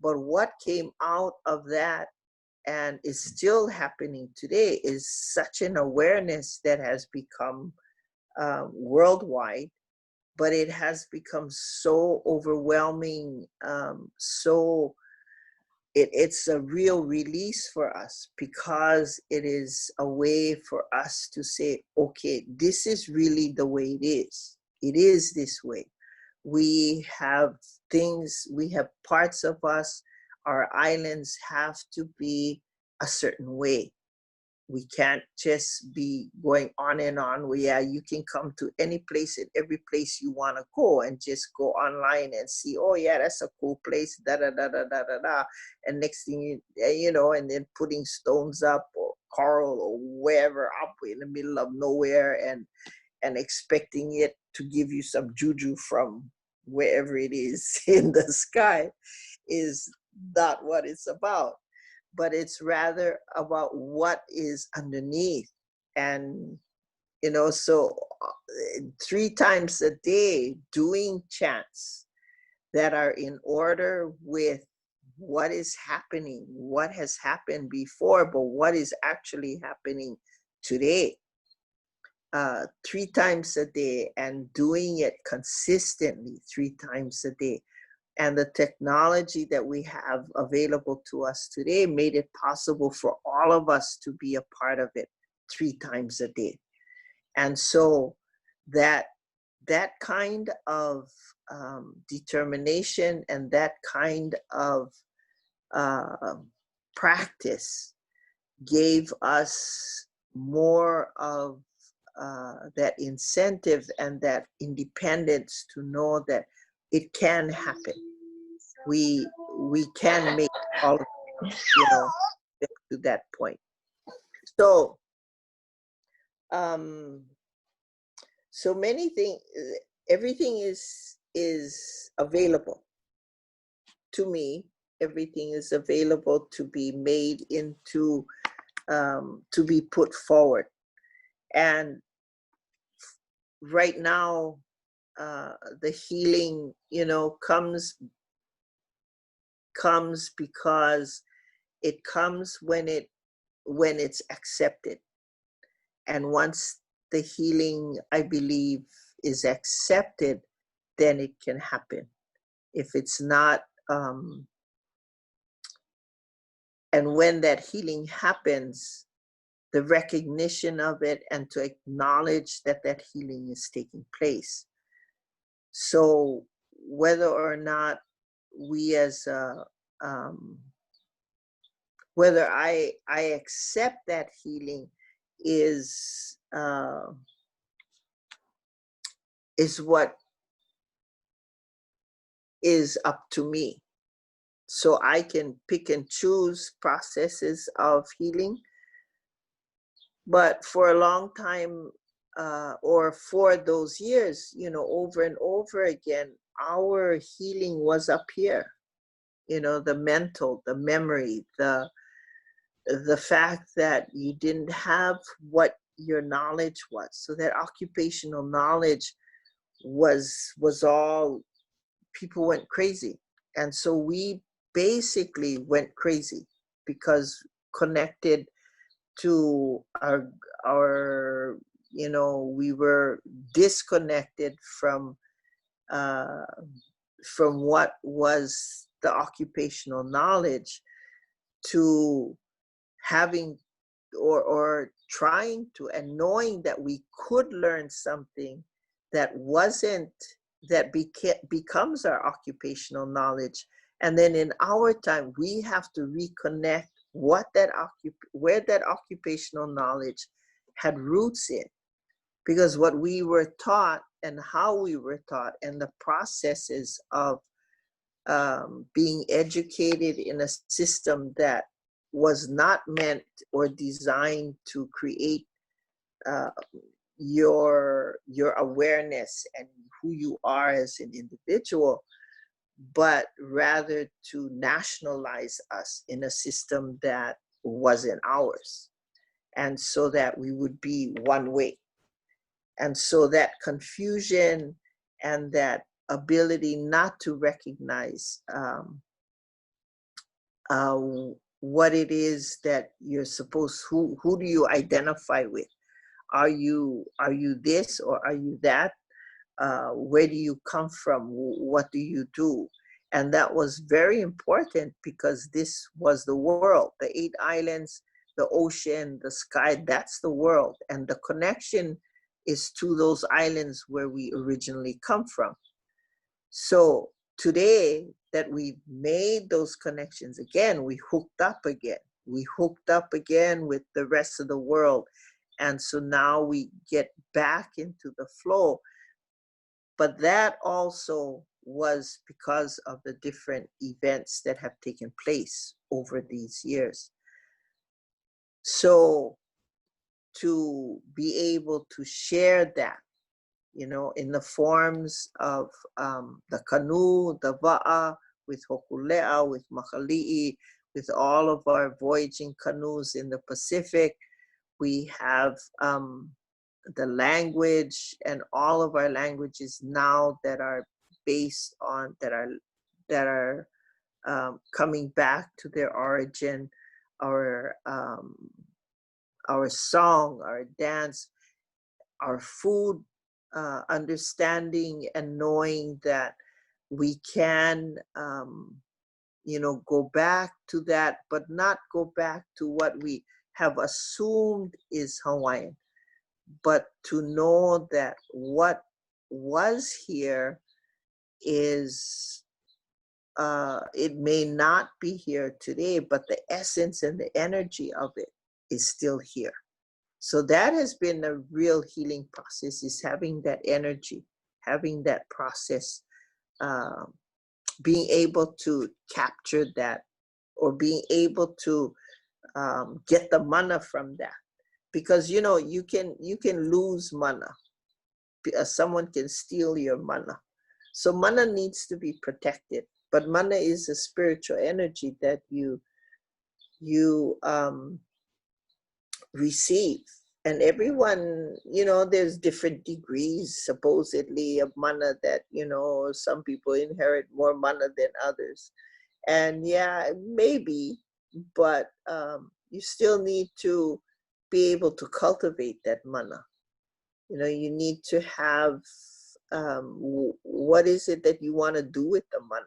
B: But what came out of that and is still happening today is such an awareness that has become worldwide, but it has become so overwhelming, it's a real release for us, because it is a way for us to say, okay, this is really the way it is. It is this way. We have things, we have parts of us, our islands have to be a certain way. We can't just be going on and on. Yeah, you can come to any place and every place you want to go and just go online and see, oh yeah, that's a cool place, da da da da da da da. And next thing you know, and then putting stones up or coral or wherever up in the middle of nowhere, and expecting it to give you some juju from wherever it is in the sky is not what it's about. But it's rather about what is underneath. And, you know, so 3 times a day doing chants that are in order with what is happening, what has happened before, but what is actually happening today. 3 times a day, and doing it consistently 3 times a day. And the technology that we have available to us today made it possible for all of us to be a part of it 3 times a day. And so that kind of determination and that kind of practice gave us more of that incentive and that independence to know that it can happen. We can make all of it, you know, to that point. So, so many things, everything is available to me. Everything is available to be made into, to be put forward. And right now, the healing, you know, comes because it comes when it's accepted. And once the healing, I believe, is accepted, then it can happen. If it's not, and when that healing happens, the recognition of it and to acknowledge that that healing is taking place. So whether or not we as whether I accept that healing is what is up to me. So I can pick and choose processes of healing, but for a long time, or for those years, you know, over and over again, our healing was up here. You know, the mental, the memory, the fact that you didn't have what your knowledge was. So that occupational knowledge was all, people went crazy. And so we basically went crazy because connected to our you know, we were disconnected from what was the occupational knowledge, to having or trying to, and knowing that we could learn something that wasn't, that becomes our occupational knowledge. And then in our time, we have to reconnect where that occupational knowledge had roots in. Because what we were taught and how we were taught and the processes of being educated in a system that was not meant or designed to create your awareness and who you are as an individual, but rather to nationalize us in a system that wasn't ours. And so that we would be one way. And so that confusion and that ability not to recognize uh, what it is that you're supposed, who do you identify with? Are you this or are you that? Where do you come from? What do you do? And that was very important because this was the world, the 8 islands, the ocean, the sky, that's the world. And the connection is to those islands where we originally come from. So today that we've made those connections again, we hooked up again. We hooked up again with the rest of the world. And so now we get back into the flow. But that also was because of the different events that have taken place over these years. So to be able to share that, you know, in the forms of the canoe, the wa'a, with hokulea, with makali'i, with all of our voyaging canoes in the Pacific. We have the language and all of our languages now that are based on, that are coming back to their origin, our song, our dance, our food, understanding and knowing that we can, you know, go back to that, but not go back to what we have assumed is Hawaiian, but to know that what was here is, it may not be here today, but the essence and the energy of it is still here. So that has been a real healing process, is having that energy, having that process, being able to capture that, or being able to get the mana from that. Because, you know, you can lose mana. Someone can steal your mana. So mana needs to be protected. But mana is a spiritual energy that you receive. And everyone, you know, there's different degrees supposedly of mana that, you know, some people inherit more mana than others. And yeah, maybe, but you still need to be able to cultivate that mana. You know, you need to have, what is it that you want to do with the mana?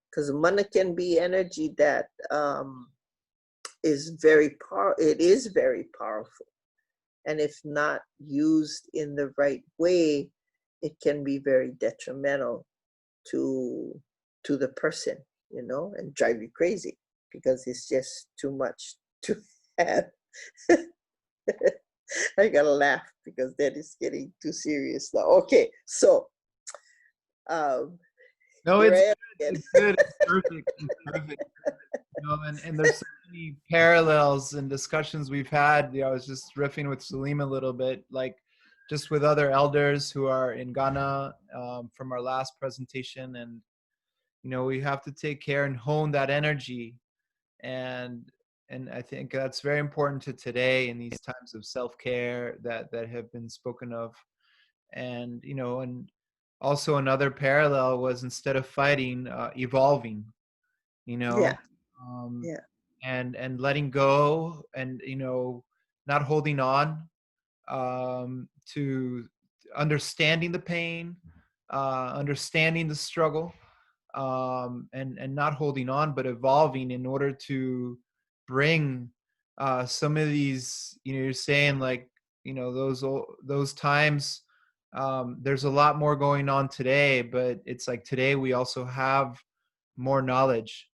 B: Because mana can be energy that is very powerful. And if not used in the right way, it can be very detrimental to the person, you know, and drive you crazy because it's just too much to have. I gotta laugh because that is getting too serious now. Okay, so
A: No,
B: here
A: it's
B: I am
A: good.
B: again.
A: It's good. It's perfect. It's perfect. You know, and there's so many parallels and discussions we've had. You know, I was just riffing with Salim a little bit, like just with other elders who are in Ghana from our last presentation. And, you know, we have to take care and hone that energy. And I think that's very important to today in these times of self-care that have been spoken of. And, you know, and also another parallel was, instead of fighting, evolving, you know,
B: Yeah, yeah,
A: and letting go, and, you know, not holding on, to understanding the pain, understanding the struggle, and not holding on, but evolving in order to bring some of these, you know, you're saying, like, you know, those times, there's a lot more going on today, but it's like today we also have more knowledge.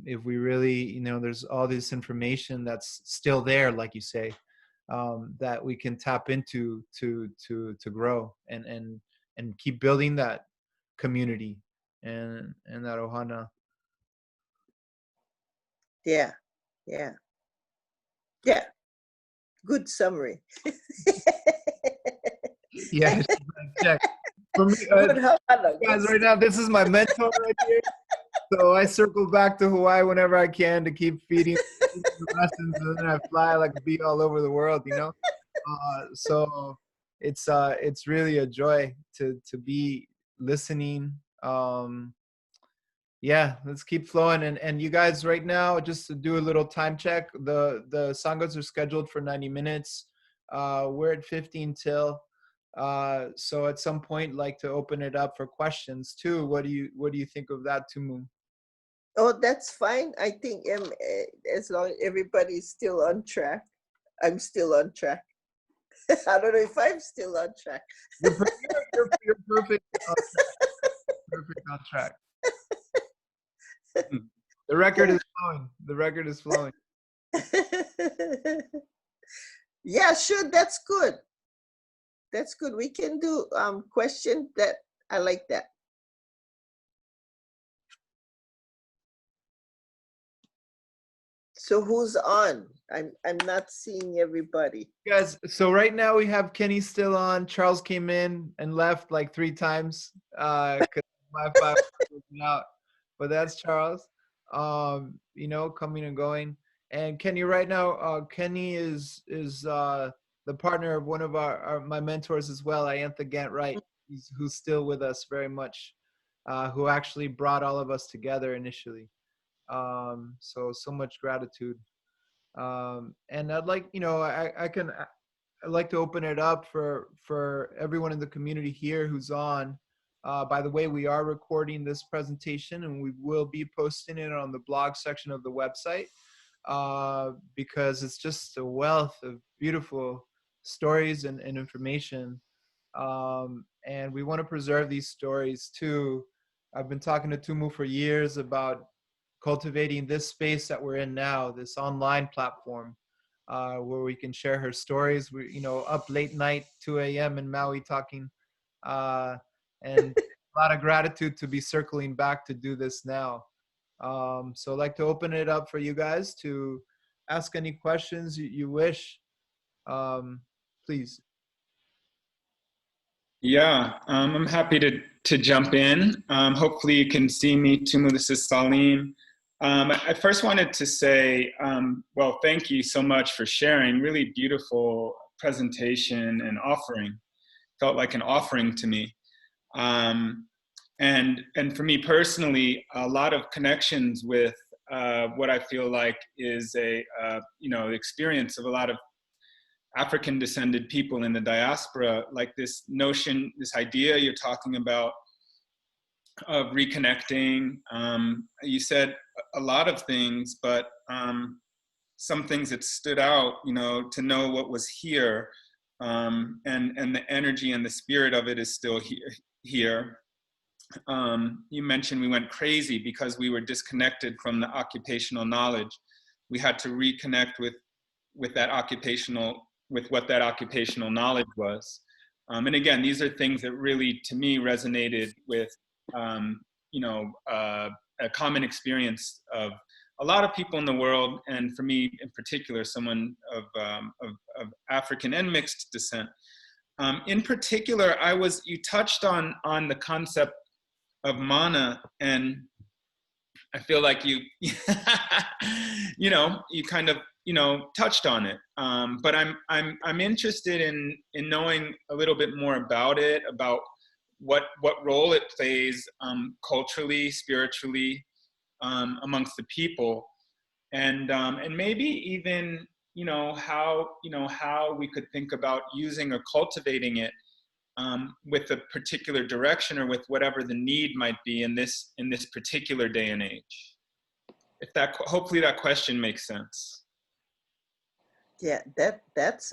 A: If we really, you know, there's all this information that's still there, like you say, that we can tap into to grow and keep building that community and that ohana.
B: yeah, yeah, yeah. Good summary.
A: Yeah, check. For me,
B: Good, Havana.
A: guys, right now, this is my mentor right here. So I circle back to Hawaii whenever I can to keep feeding the lessons, and then I fly like a bee all over the world, you know. So it's really a joy to be listening, Yeah, let's keep flowing. And you guys right now, just to do a little time check, the sanghas are scheduled for 90 minutes. We're at 15 till. So at some point, like to open it up for questions too. What do you think of that, Tumu?
B: Oh, that's fine. I think as long as everybody's still on track, I'm still on track. I don't know if I'm still on track.
A: You're perfect. Perfect on track. The record is flowing. The record is flowing.
B: Yeah, sure. That's good. That's good. We can do question that. I like that. So who's on? I'm not seeing everybody.
A: Guys, so right now we have Kenny still on. Charles came in and left like 3 times because Wi-Fi was out. But that's Charles. You know, coming and going. And Kenny right now, Kenny is the partner of one of my mentors as well, Ayantha Gant-Wright, who's still with us very much, who actually brought all of us together initially. So much gratitude. And I'd like, you know, I'd like to open it up for everyone in the community here who's on. By the way, we are recording this presentation and we will be posting it on the blog section of the website because it's just a wealth of beautiful stories and information. And we want to preserve these stories too. I've been talking to Tumu for years about cultivating this space that we're in now, this online platform where we can share her stories. We, you know, up late night, 2 a.m. in Maui talking, and a lot of gratitude to be circling back to do this now. So I'd like to open it up for you guys to ask any questions you wish. Please.
D: Yeah, I'm happy to jump in. Hopefully you can see me. Tumu, this is Salim. I first wanted to say, well, thank you so much for sharing. Really beautiful presentation and offering. Felt like an offering to me. And for me personally, a lot of connections with what I feel like is a you know, experience of a lot of African descended people in the diaspora, like this notion, this idea you're talking about of reconnecting. You said a lot of things, but some things that stood out, you know, to know what was here, and the energy and the spirit of it is still here. You mentioned we went crazy because we were disconnected from the occupational knowledge. We had to reconnect with that occupational, with what that occupational knowledge was. And again, these are things that really, to me, resonated with, you know, a common experience of a lot of people in the world, and for me in particular, someone of African and mixed descent. In particular, you touched on the concept of mana, and I feel like you, you know, you kind of, you know, touched on it. But I'm interested in knowing a little bit more about it, about what role it plays culturally, spiritually, amongst the people, and maybe even, you know, how we could think about using or cultivating it with a particular direction or with whatever the need might be in this particular day and age. If that, hopefully that question makes sense.
B: Yeah, that's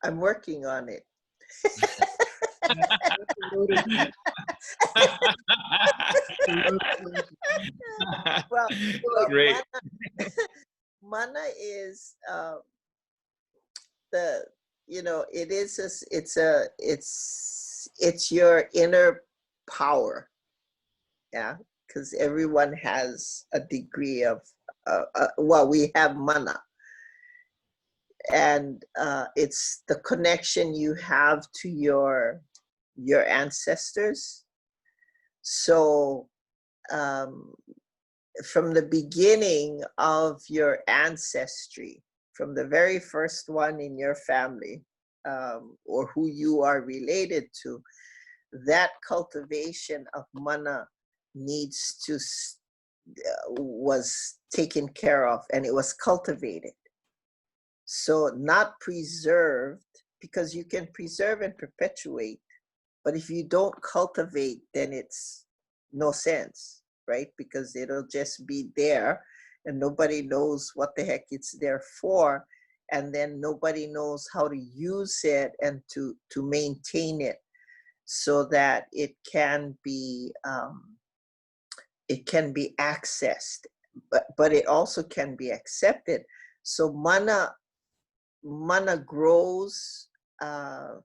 B: I'm working on it. Well,
D: great.
B: Mana is the, you know, it is it's your inner power. Yeah, because everyone has a degree of well, we have mana, and it's the connection you have to your ancestors. So from the beginning of your ancestry, from the very first one in your family, or who you are related to, that cultivation of mana needs to was taken care of, and it was cultivated. So not preserved, because you can preserve and perpetuate, but if you don't cultivate, then it's no sense, right? Because it'll just be there and nobody knows what the heck it's there for, and then nobody knows how to use it and to maintain it so that it can be accessed, but it also can be accepted. So mana grows, and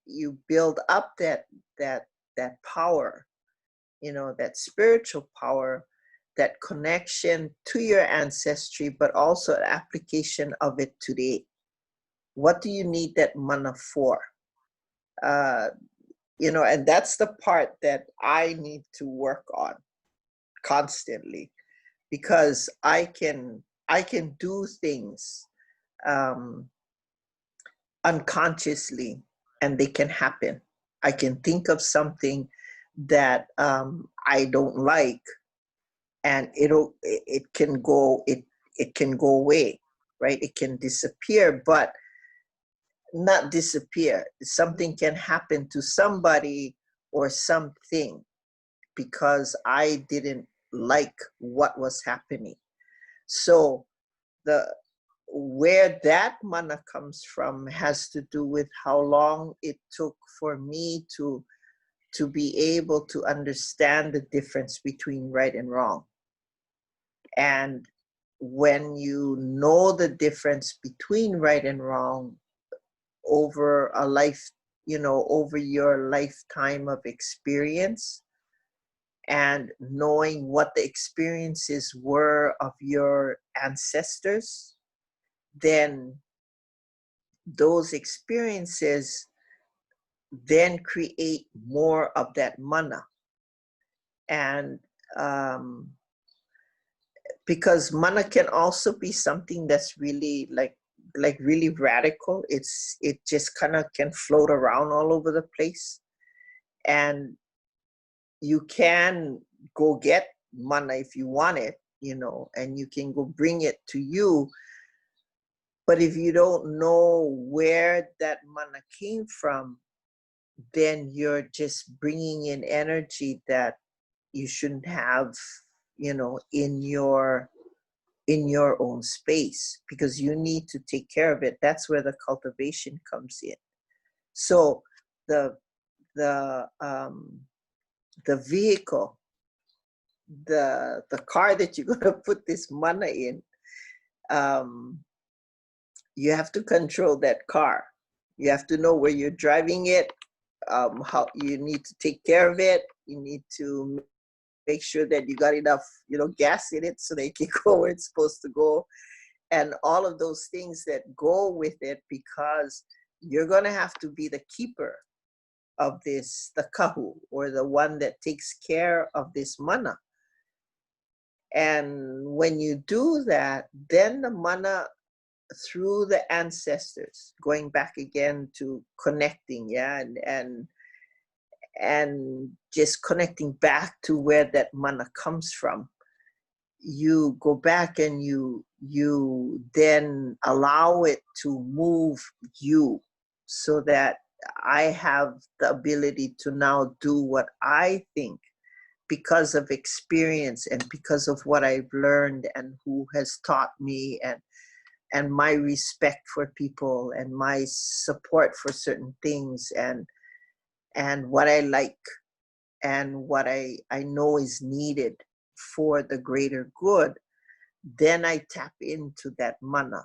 B: you build up that power, you know, that spiritual power, that connection to your ancestry, but also an application of it today. What do you need that mana for? You know, and that's the part that I need to work on constantly, because I can do things unconsciously, and they can happen. I can think of something that I don't like, and it can go away, right? It can disappear, but not disappear. Something can happen to somebody or something because I didn't like what was happening. So where that mana comes from has to do with how long it took for me to be able to understand the difference between right and wrong. And when you know the difference between right and wrong over a life, you know, over your lifetime of experience, and knowing what the experiences were of your ancestors, then those experiences then create more of that mana. And because mana can also be something that's really like really radical. It just kind of can float around all over the place, and you can go get mana if you want it, you know, and you can go bring it to you. But if you don't know where that mana came from, then you're just bringing in energy that you shouldn't have, you know, in your own space, because you need to take care of it. That's where the cultivation comes in. So the vehicle, the car that you're going to put this mana in, you have to control that car. You have to know where you're driving it, how you need to take care of it. You need to make sure that you got enough, you know, gas in it so that it can go where it's supposed to go, and all of those things that go with it, because you're going to have to be the keeper of this, the kahu, or the one that takes care of this mana. And when you do that, then the mana through the ancestors, going back again to connecting, yeah, and just connecting back to where that mana comes from, you go back and you then allow it to move you, so that I have the ability to now do what I think, because of experience and because of what I've learned and who has taught me, and my respect for people and my support for certain things, and what I like and what I know is needed for the greater good. Then I tap into that mana,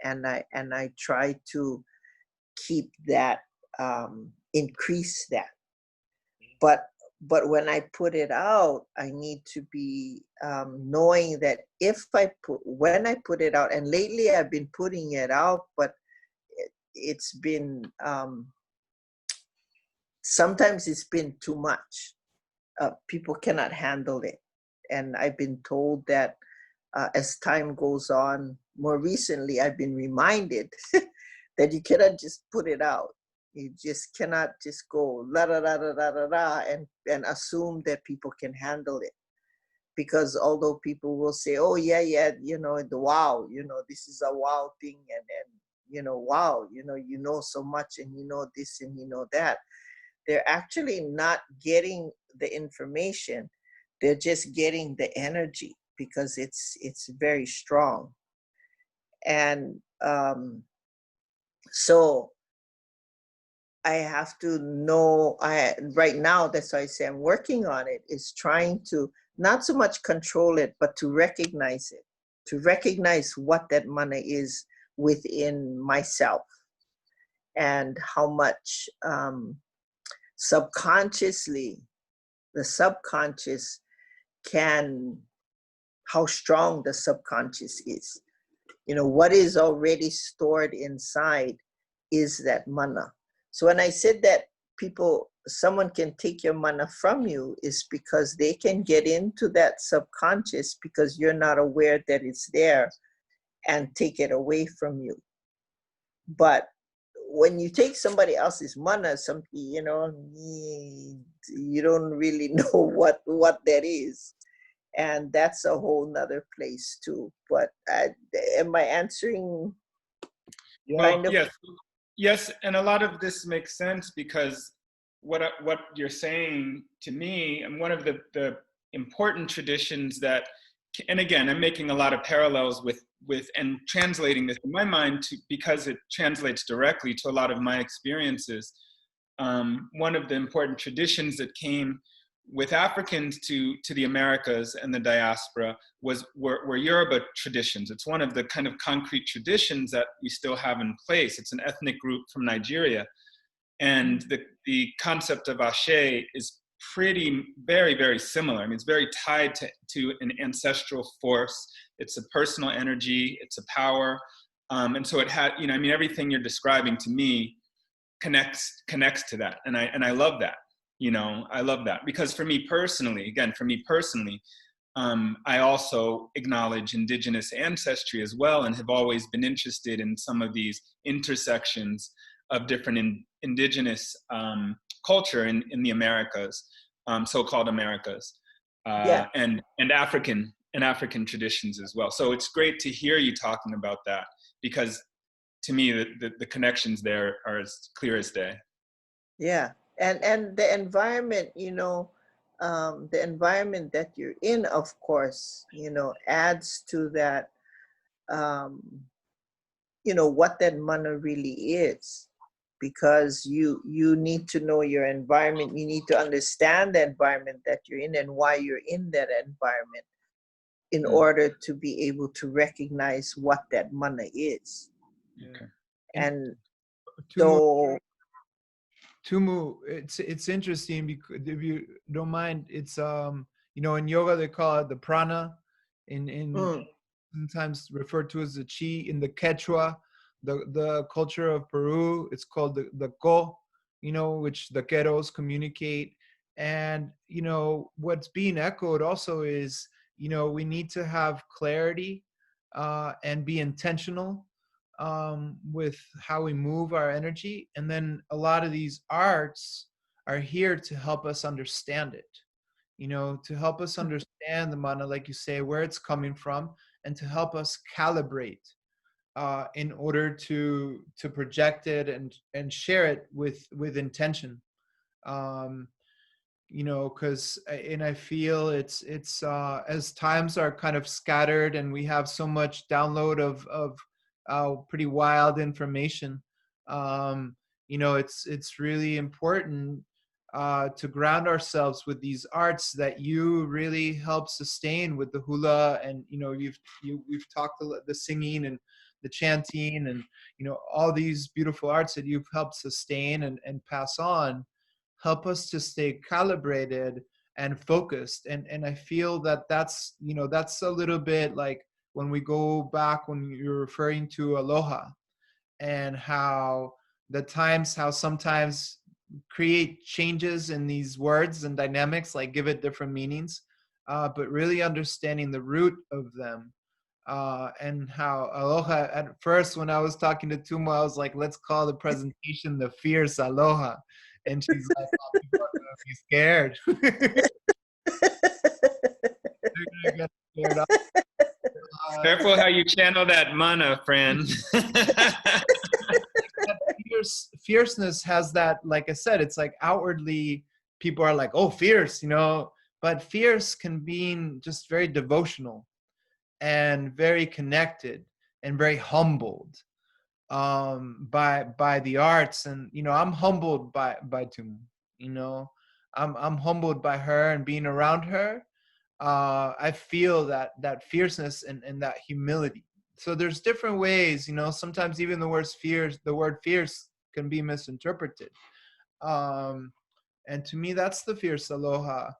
B: and I try to keep that, increase that. But when I put it out, I need to be knowing that when I put it out, and lately I've been putting it out, but it's been, sometimes it's been too much. People cannot handle it. And I've been told that as time goes on, more recently I've been reminded that you cannot just put it out. You just cannot just go la da da da da da da and assume that people can handle it. Because although people will say, oh yeah, yeah, you know, the wow, you know, this is a wow thing, and you know, wow, you know so much, and you know this and you know that, they're actually not getting the information. They're just getting the energy because it's very strong. And so I have to know, right now, that's why I say I'm working on it, is trying to not so much control it, but to recognize it, to recognize what that mana is within myself, and how much subconsciously, the subconscious can, how strong the subconscious is. You know, what is already stored inside is that mana. So when I said that someone can take your mana from you, is because they can get into that subconscious because you're not aware that it's there, and take it away from you. But when you take somebody else's mana, something, you know, you don't really know what that is. And that's a whole nother place too. But am I answering?
D: Well, yes, and a lot of this makes sense, because what you're saying to me, and one of the important traditions that, and again, I'm making a lot of parallels with and translating this in my mind because it translates directly to a lot of my experiences. One of the important traditions that came with Africans to the Americas and the diaspora were Yoruba traditions. It's one of the kind of concrete traditions that we still have in place. It's an ethnic group from Nigeria. And the concept of Ashe is very, very similar. I mean, it's very tied to an ancestral force. It's a personal energy, it's a power. And so it had, you know, I mean, everything you're describing to me connects to that. And I love that. You know, I love that, because for me personally, I also acknowledge indigenous ancestry as well, and have always been interested in some of these intersections of different indigenous culture in the Americas, so-called Americas, and African traditions as well. So it's great to hear you talking about that, because to me the connections there are as clear as day.
B: Yeah. And the environment, you know, the environment that you're in, of course, you know, adds to that, you know, what that mana really is, because you need to know your environment. You need to understand the environment that you're in and why you're in that environment in order to be able to recognize what that mana is.
A: Okay.
B: And
A: Tumu, it's interesting, because if you don't mind, it's you know, in yoga they call it the prana, in sometimes referred to as the chi. In the Quechua, the culture of Peru, it's called the ko, you know, which the queros communicate. And you know, what's being echoed also is, you know, we need to have clarity and be intentional with how we move our energy. And then a lot of these arts are here to help us understand it, you know, to help us understand the mana, like you say, where it's coming from, and to help us calibrate in order to project it and share it with intention. You know, because, and I feel it's as times are kind of scattered and we have so much download of pretty wild information, you know, it's really important to ground ourselves with these arts that you really help sustain with the hula. And you know, we've talked the singing and the chanting, and you know, all these beautiful arts that you've helped sustain and pass on, help us to stay calibrated and focused. And I feel that that's, you know, that's a little bit like when we go back, when you're referring to aloha, and how how sometimes create changes in these words and dynamics, like give it different meanings, but really understanding the root of them and how aloha, at first when I was talking to Tumu, I was like, let's call the presentation the fierce aloha. And she's like, oh, people are gonna be scared. They're gonna get scared off.
D: Careful how you channel that mana, friend.
A: Fierceness has that, like I said, it's like outwardly people are like, oh, fierce, you know, but fierce can be just very devotional and very connected and very humbled by the arts. And you know, I'm humbled by Tumu, you know, I'm humbled by her and being around her. I feel that fierceness and that humility. So there's different ways, you know, sometimes even the word fierce can be misinterpreted. And to me, that's the fierce aloha.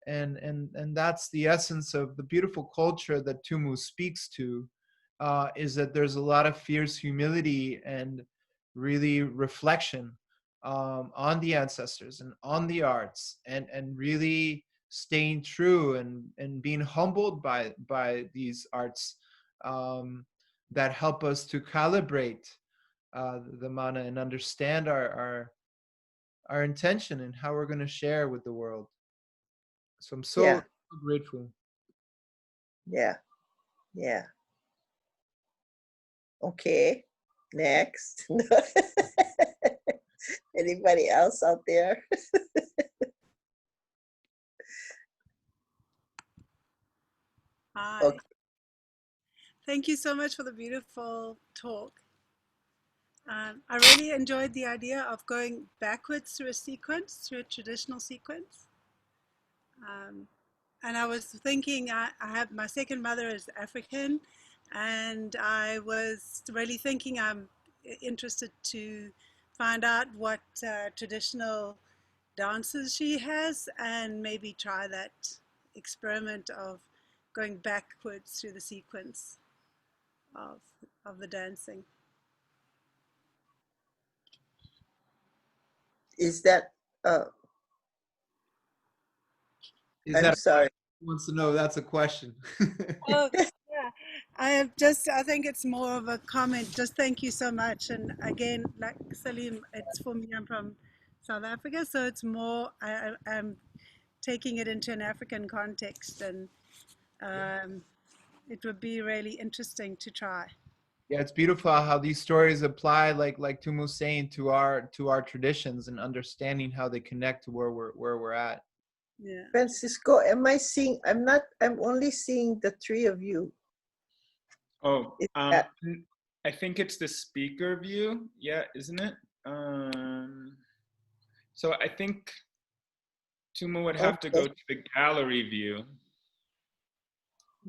A: And that's the essence of the beautiful culture that Tumu speaks to, is that there's a lot of fierce humility and really reflection on the ancestors and on the arts, and really staying true and being humbled by these arts that help us to calibrate the mana and understand our intention and how we're going to share with the world. So I'm so grateful.
B: Yeah. Yeah. Okay. Next. Anybody else out there?
E: Hi.
B: Okay.
E: Thank you so much for the beautiful talk. I really enjoyed the idea of going backwards through a sequence, through a traditional sequence. And I was thinking, I have, my second mother is African, and I was really thinking I'm interested to find out what traditional dances she has, and maybe try that experiment of going backwards through the sequence of the dancing.
B: Is that,
A: Is
B: I'm
A: that
B: sorry.
A: wants to know? That's a question.
E: Oh, yeah. I think it's more of a comment. Just thank you so much. And again, like Salim, it's for me, I'm from South Africa, so it's more, I'm taking it into an African context, and it would be really interesting to try.
A: Yeah, it's beautiful how these stories apply, like Tumu's saying, to our traditions, and understanding how they connect to where we're at.
E: Yeah.
B: Francisco, am I seeing, I'm only seeing the three of you.
D: Oh, I think it's the speaker view. Yeah, isn't it? So I think Tumu would have to go to the gallery view.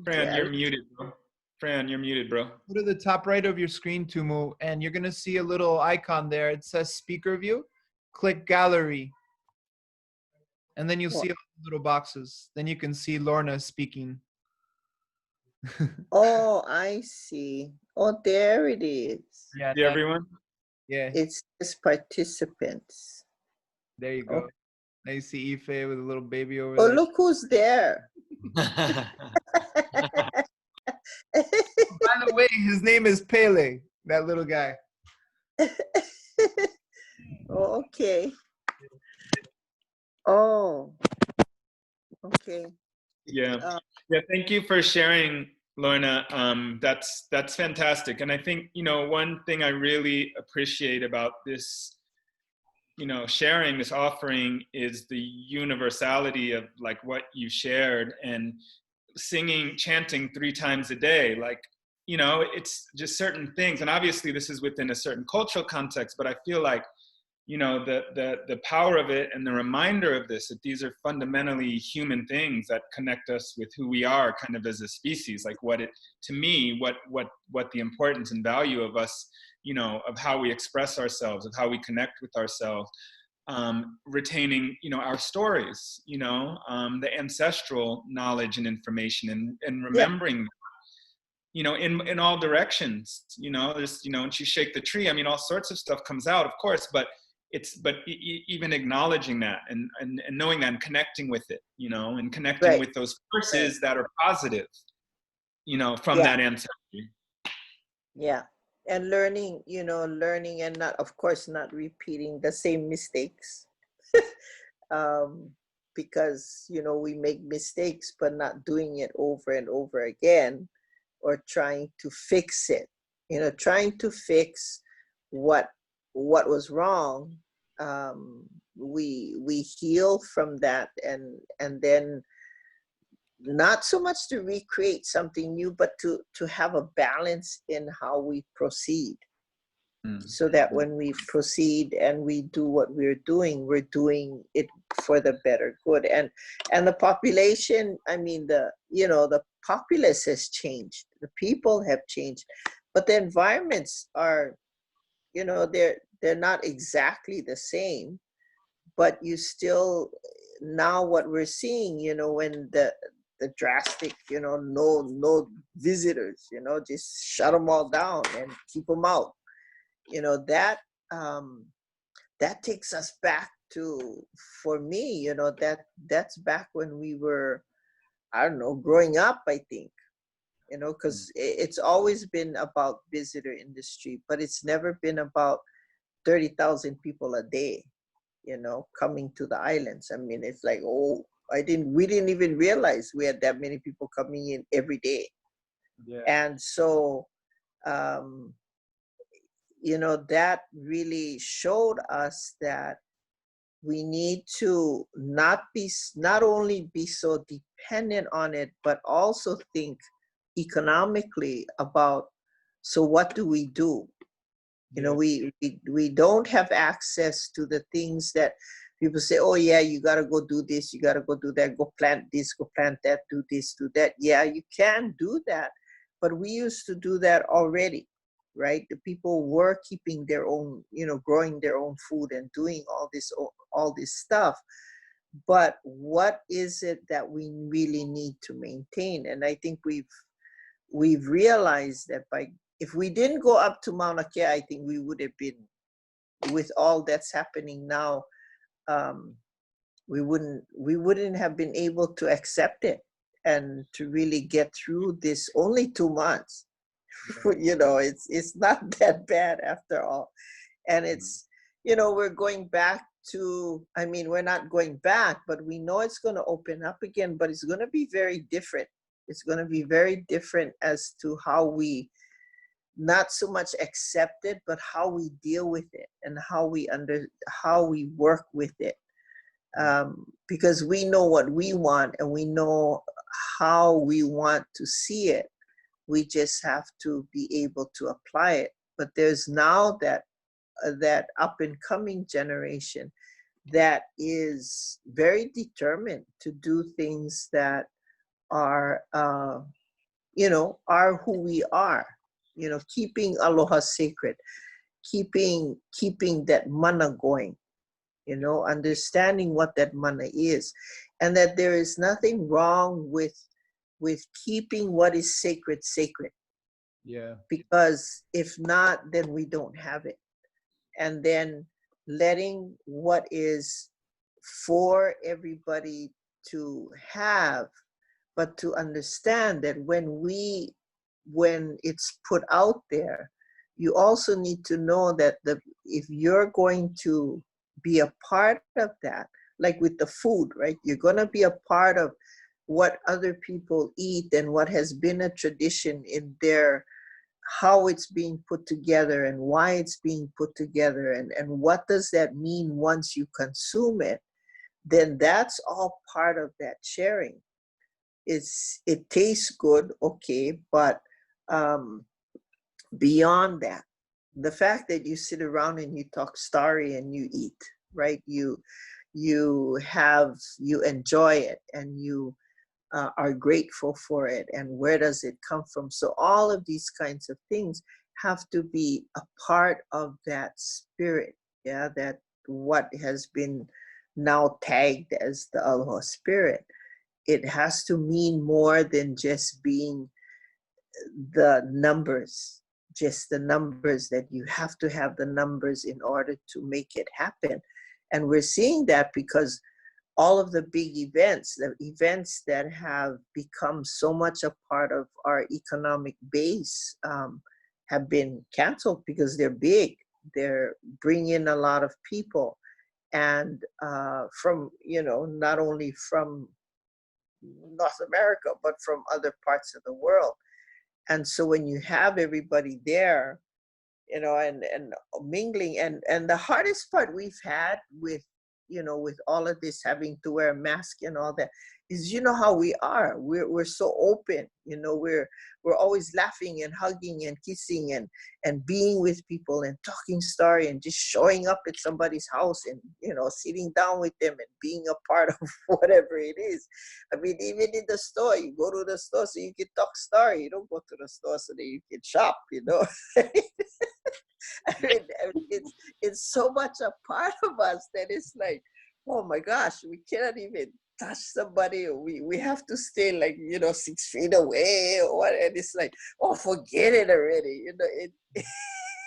D: Fran, you're muted, bro. Fran, you're muted, bro.
A: Go to the top right of your screen, Tumu, and you're gonna see a little icon there. It says speaker view. Click gallery. And then you'll see little boxes. Then you can see Lorna speaking.
B: Oh, I see. Oh, there it is.
A: Yeah,
D: see everyone?
A: Yeah.
B: It's just participants.
A: There you go. Now you see Ife with a little baby over
B: Oh,
A: there.
B: look who's there.
A: By the way, his name is Pele, that little guy.
B: Oh, okay. Oh, okay.
D: Yeah. Yeah. Thank you for sharing, Lorna. That's fantastic. And I think, you know, one thing I really appreciate about this, you know, sharing, this offering, is the universality of like what you shared, and chanting 3 times a day. Like, you know, it's just certain things. And obviously this is within a certain cultural context, but I feel like, you know, the power of it and the reminder of this, that these are fundamentally human things that connect us with who we are kind of as a species. Like to me, what the importance and value of us, you know, of how we express ourselves, of how we connect with ourselves, retaining, you know, our stories, you know, the ancestral knowledge and information, and remembering, you know, in all directions, you know, there's, you know, once you shake the tree, I mean, all sorts of stuff comes out, of course, but even acknowledging that and knowing that and connecting with it, you know, and connecting with those forces that are positive, you know, from
B: Yeah.
D: that ancestry.
B: Yeah. And learning, you know, learning and not, of course, not repeating the same mistakes. Because, you know, we make mistakes, but not doing it over and over again, or trying to fix it, you know, trying to fix what was wrong. We heal from that, and then not so much to recreate something new, but to have a balance in how we proceed, so that when we proceed and we do what we're doing it for the better good. And the population, I mean, the, you know, the populace has changed, the people have changed, but the environments are, you know, they're not exactly the same, but you still, now what we're seeing, you know, when the drastic, you know, no visitors, you know, just shut them all down and keep them out, you know, that that takes us back to, for me, you know, that's back when we were, I don't know, growing up, I think, you know, because it's always been about visitor industry, but it's never been about 30,000 people a day, you know, coming to the islands. I mean, it's like, oh, we didn't even realize we had that many people coming in every day.
A: Yeah.
B: And so, you know, that really showed us that we need to not only be so dependent on it, but also think economically about, so what do we do? You know, we don't have access to the things that people say, oh yeah, you got to go do this, you got to go do that, go plant this, go plant that, do this, do that. Yeah, you can do that, but we used to do that already, right? The people were keeping their own, you know, growing their own food and doing all this stuff. But what is it that we really need to maintain? And I think we've realized that if we didn't go up to Mauna Kea, I think we would have been, with all that's happening now, we wouldn't have been able to accept it and to really get through this only 2 months. You know, it's not that bad after all. And it's, you know, we're going back to, I mean, we're not going back, but we know it's going to open up again, but it's going to be very different. It's going to be very different as to how we, not so much accept it, but how we deal with it and how we work with it. Because we know what we want and we know how we want to see it. We just have to be able to apply it. But there's now that up and coming generation that is very determined to do things that are, you know, are who we are. You know, keeping aloha sacred, keeping that mana going, you know, understanding what that mana is, and that there is nothing wrong with keeping what is sacred.
A: Yeah.
B: Because if not, then we don't have it. And then letting what is for everybody to have, but to understand that when it's put out there, you also need to know that if you're going to be a part of that, like with the food, right? You're going to be a part of what other people eat and what has been a tradition in their, how it's being put together and why it's being put together, and what does that mean once you consume it, then that's all part of that sharing. It tastes good, okay, but beyond that, the fact that you sit around and you talk story and you eat, right? You enjoy it and you are grateful for it, and where does it come from? So all of these kinds of things have to be a part of that spirit, yeah, that what has been now tagged as the aloha spirit. It has to mean more than just being the numbers, just the numbers, that you have to have the numbers in order to make it happen. And we're seeing that because all of the big events, the events that have become so much a part of our economic base, have been canceled because they're big. They're bringing in a lot of people, and from, you know, not only from North America, but from other parts of the world. And so when you have everybody there, you know, and mingling, and the hardest part we've had with, you know, with all of this having to wear a mask and all that is, you know how we are. We're so open, you know, we're always laughing and hugging and kissing and being with people and talking story and just showing up at somebody's house and, you know, sitting down with them and being a part of whatever it is. I mean, even in the store, you go to the store so you can talk story. You don't go to the store so that you can shop, you know. I mean, it's so much a part of us that it's like, oh my gosh, we cannot even touch somebody. We have to stay like, you know, 6 feet away or what. And it's like, oh, forget it already. You know,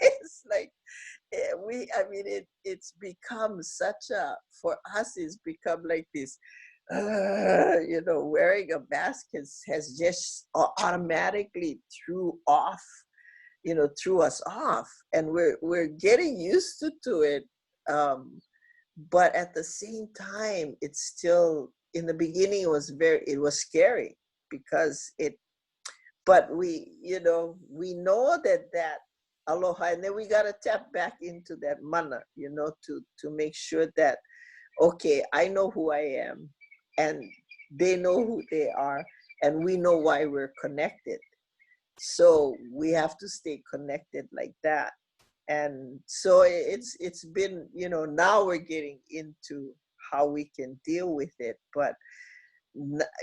B: it's like, I mean, it's become such a, for us, it's become like this, you know, wearing a mask has just automatically threw us off, and we're getting used to it, but at the same time, it's still, in the beginning it was scary because but we, you know, we know that aloha, and then we got to tap back into that mana, you know, to make sure that, okay, I know who I am and they know who they are, and we know why we're connected. So we have to stay connected like that. And so it's been, you know, now we're getting into how we can deal with it, but,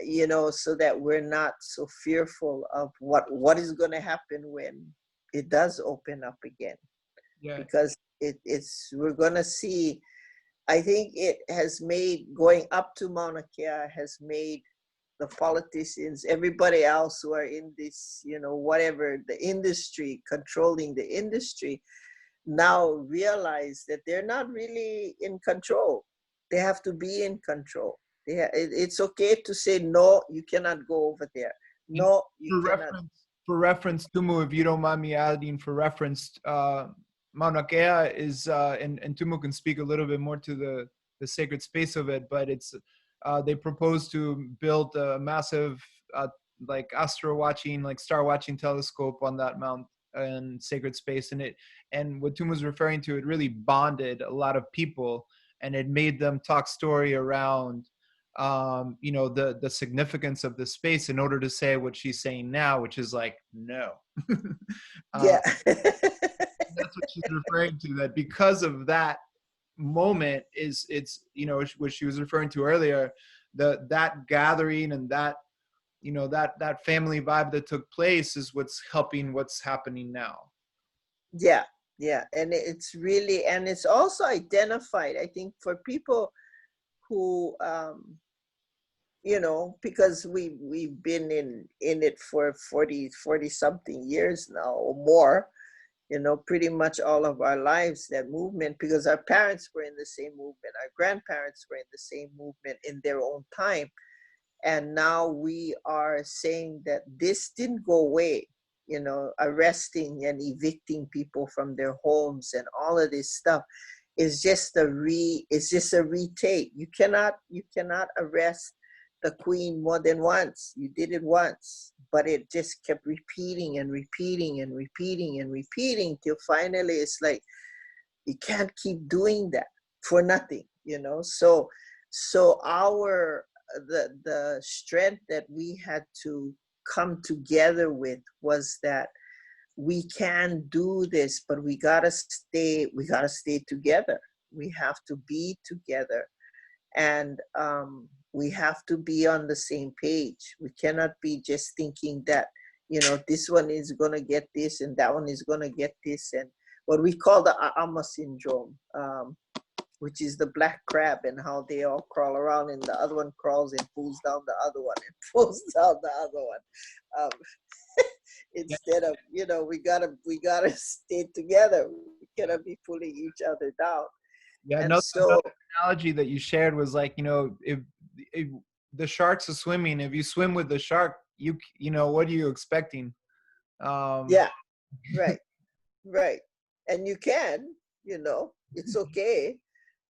B: you know, so that we're not so fearful of what is going to happen when it does open up again.
A: Yeah.
B: Because we're going to see, I think it has made, going up to Mauna Kea has made the politicians, everybody else who are in this, you know, whatever, the industry, controlling the industry, now realize that they're not really in control. They have to be in control. It's okay to say, no, you cannot go over there. No, you cannot.
A: For reference, Tumu, if you don't mind me adding, for reference, Mauna Kea is, and Tumu can speak a little bit more to the sacred space of it, but it's, they propose to build a massive, like astro watching, like star watching telescope on that mount and sacred space. And what Tumu was referring to, it really bonded a lot of people, and it made them talk story around, you know, the significance of the space in order to say what she's saying now, which is like, no.
B: Yeah.
A: That's what she's referring to, that because of that moment it's, you know, what she was referring to earlier, that gathering and that, you know, that family vibe that took place is what's helping what's happening now.
B: Yeah. And it's really, and it's also identified, I think, for people who, you know, because we've been in it for 40 something years now or more, you know, pretty much all of our lives, that movement, because our parents were in the same movement, our grandparents were in the same movement in their own time. And now we are saying that this didn't go away, you know, arresting and evicting people from their homes and all of this stuff is just a retake. You cannot arrest the queen more than once. You did it once, but it just kept repeating and repeating and repeating and repeating till finally it's like, you can't keep doing that for nothing, you know? So the strength that we had to come together with was that we can do this, but we gotta stay together. We have to be together, and we have to be on the same page. We cannot be just thinking that, you know, this one is gonna get this and that one is gonna get this, and what we call the A'ama syndrome, which is the black crab, and how they all crawl around and the other one crawls and pulls down the other one and pulls down the other one. Instead of, you know, we gotta stay together. We cannot be pulling each other down.
A: Yeah,
B: And
A: no,
B: so,
A: another analogy that you shared was like, you know, if the sharks are swimming, if you swim with the shark, you know, what are you expecting?
B: yeah, right, right. And you can, it's okay.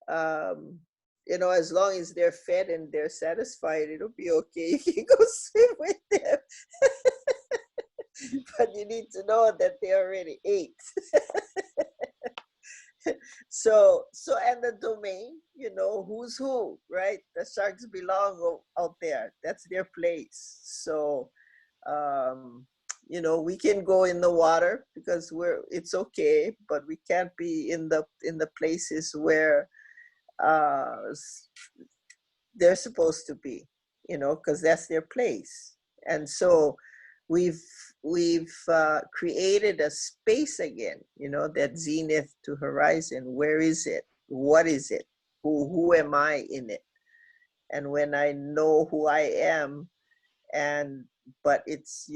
B: Um, as long as they're fed and they're satisfied, it'll be okay. You can go swim with them. But you need to know that they already ate. So and the domain, who's who, right? The sharks belong out there. That's their place. So, we can go in the water because it's okay, but we can't be in the places where they're supposed to be, because that's their place. And so we've created a space again, that zenith to horizon. Where is it? What is it? Who am I in it? And when I know who I am, but it's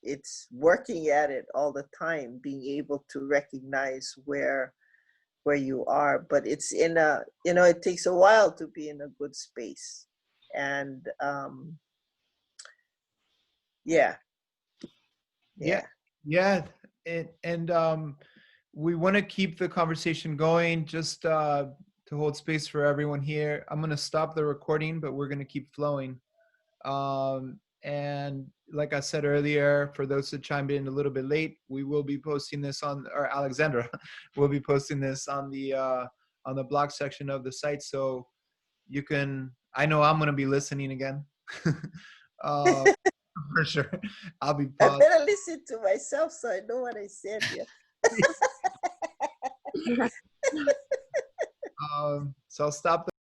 B: it's working at it all the time, being able to recognize where you are. But it's in it takes a while to be in a good space. And yeah.
A: And we want to keep the conversation going, just to hold space for everyone here. I'm going to stop the recording, but we're going to keep flowing. And like I said earlier, for those that chimed in a little bit late, we will be posting this or Alexandra will be posting this on the blog section of the site. So you can, I know I'm going to be listening again. For sure. I'll be
B: I
A: paused.
B: better listen to myself so I know what I said here.
A: So I'll stop the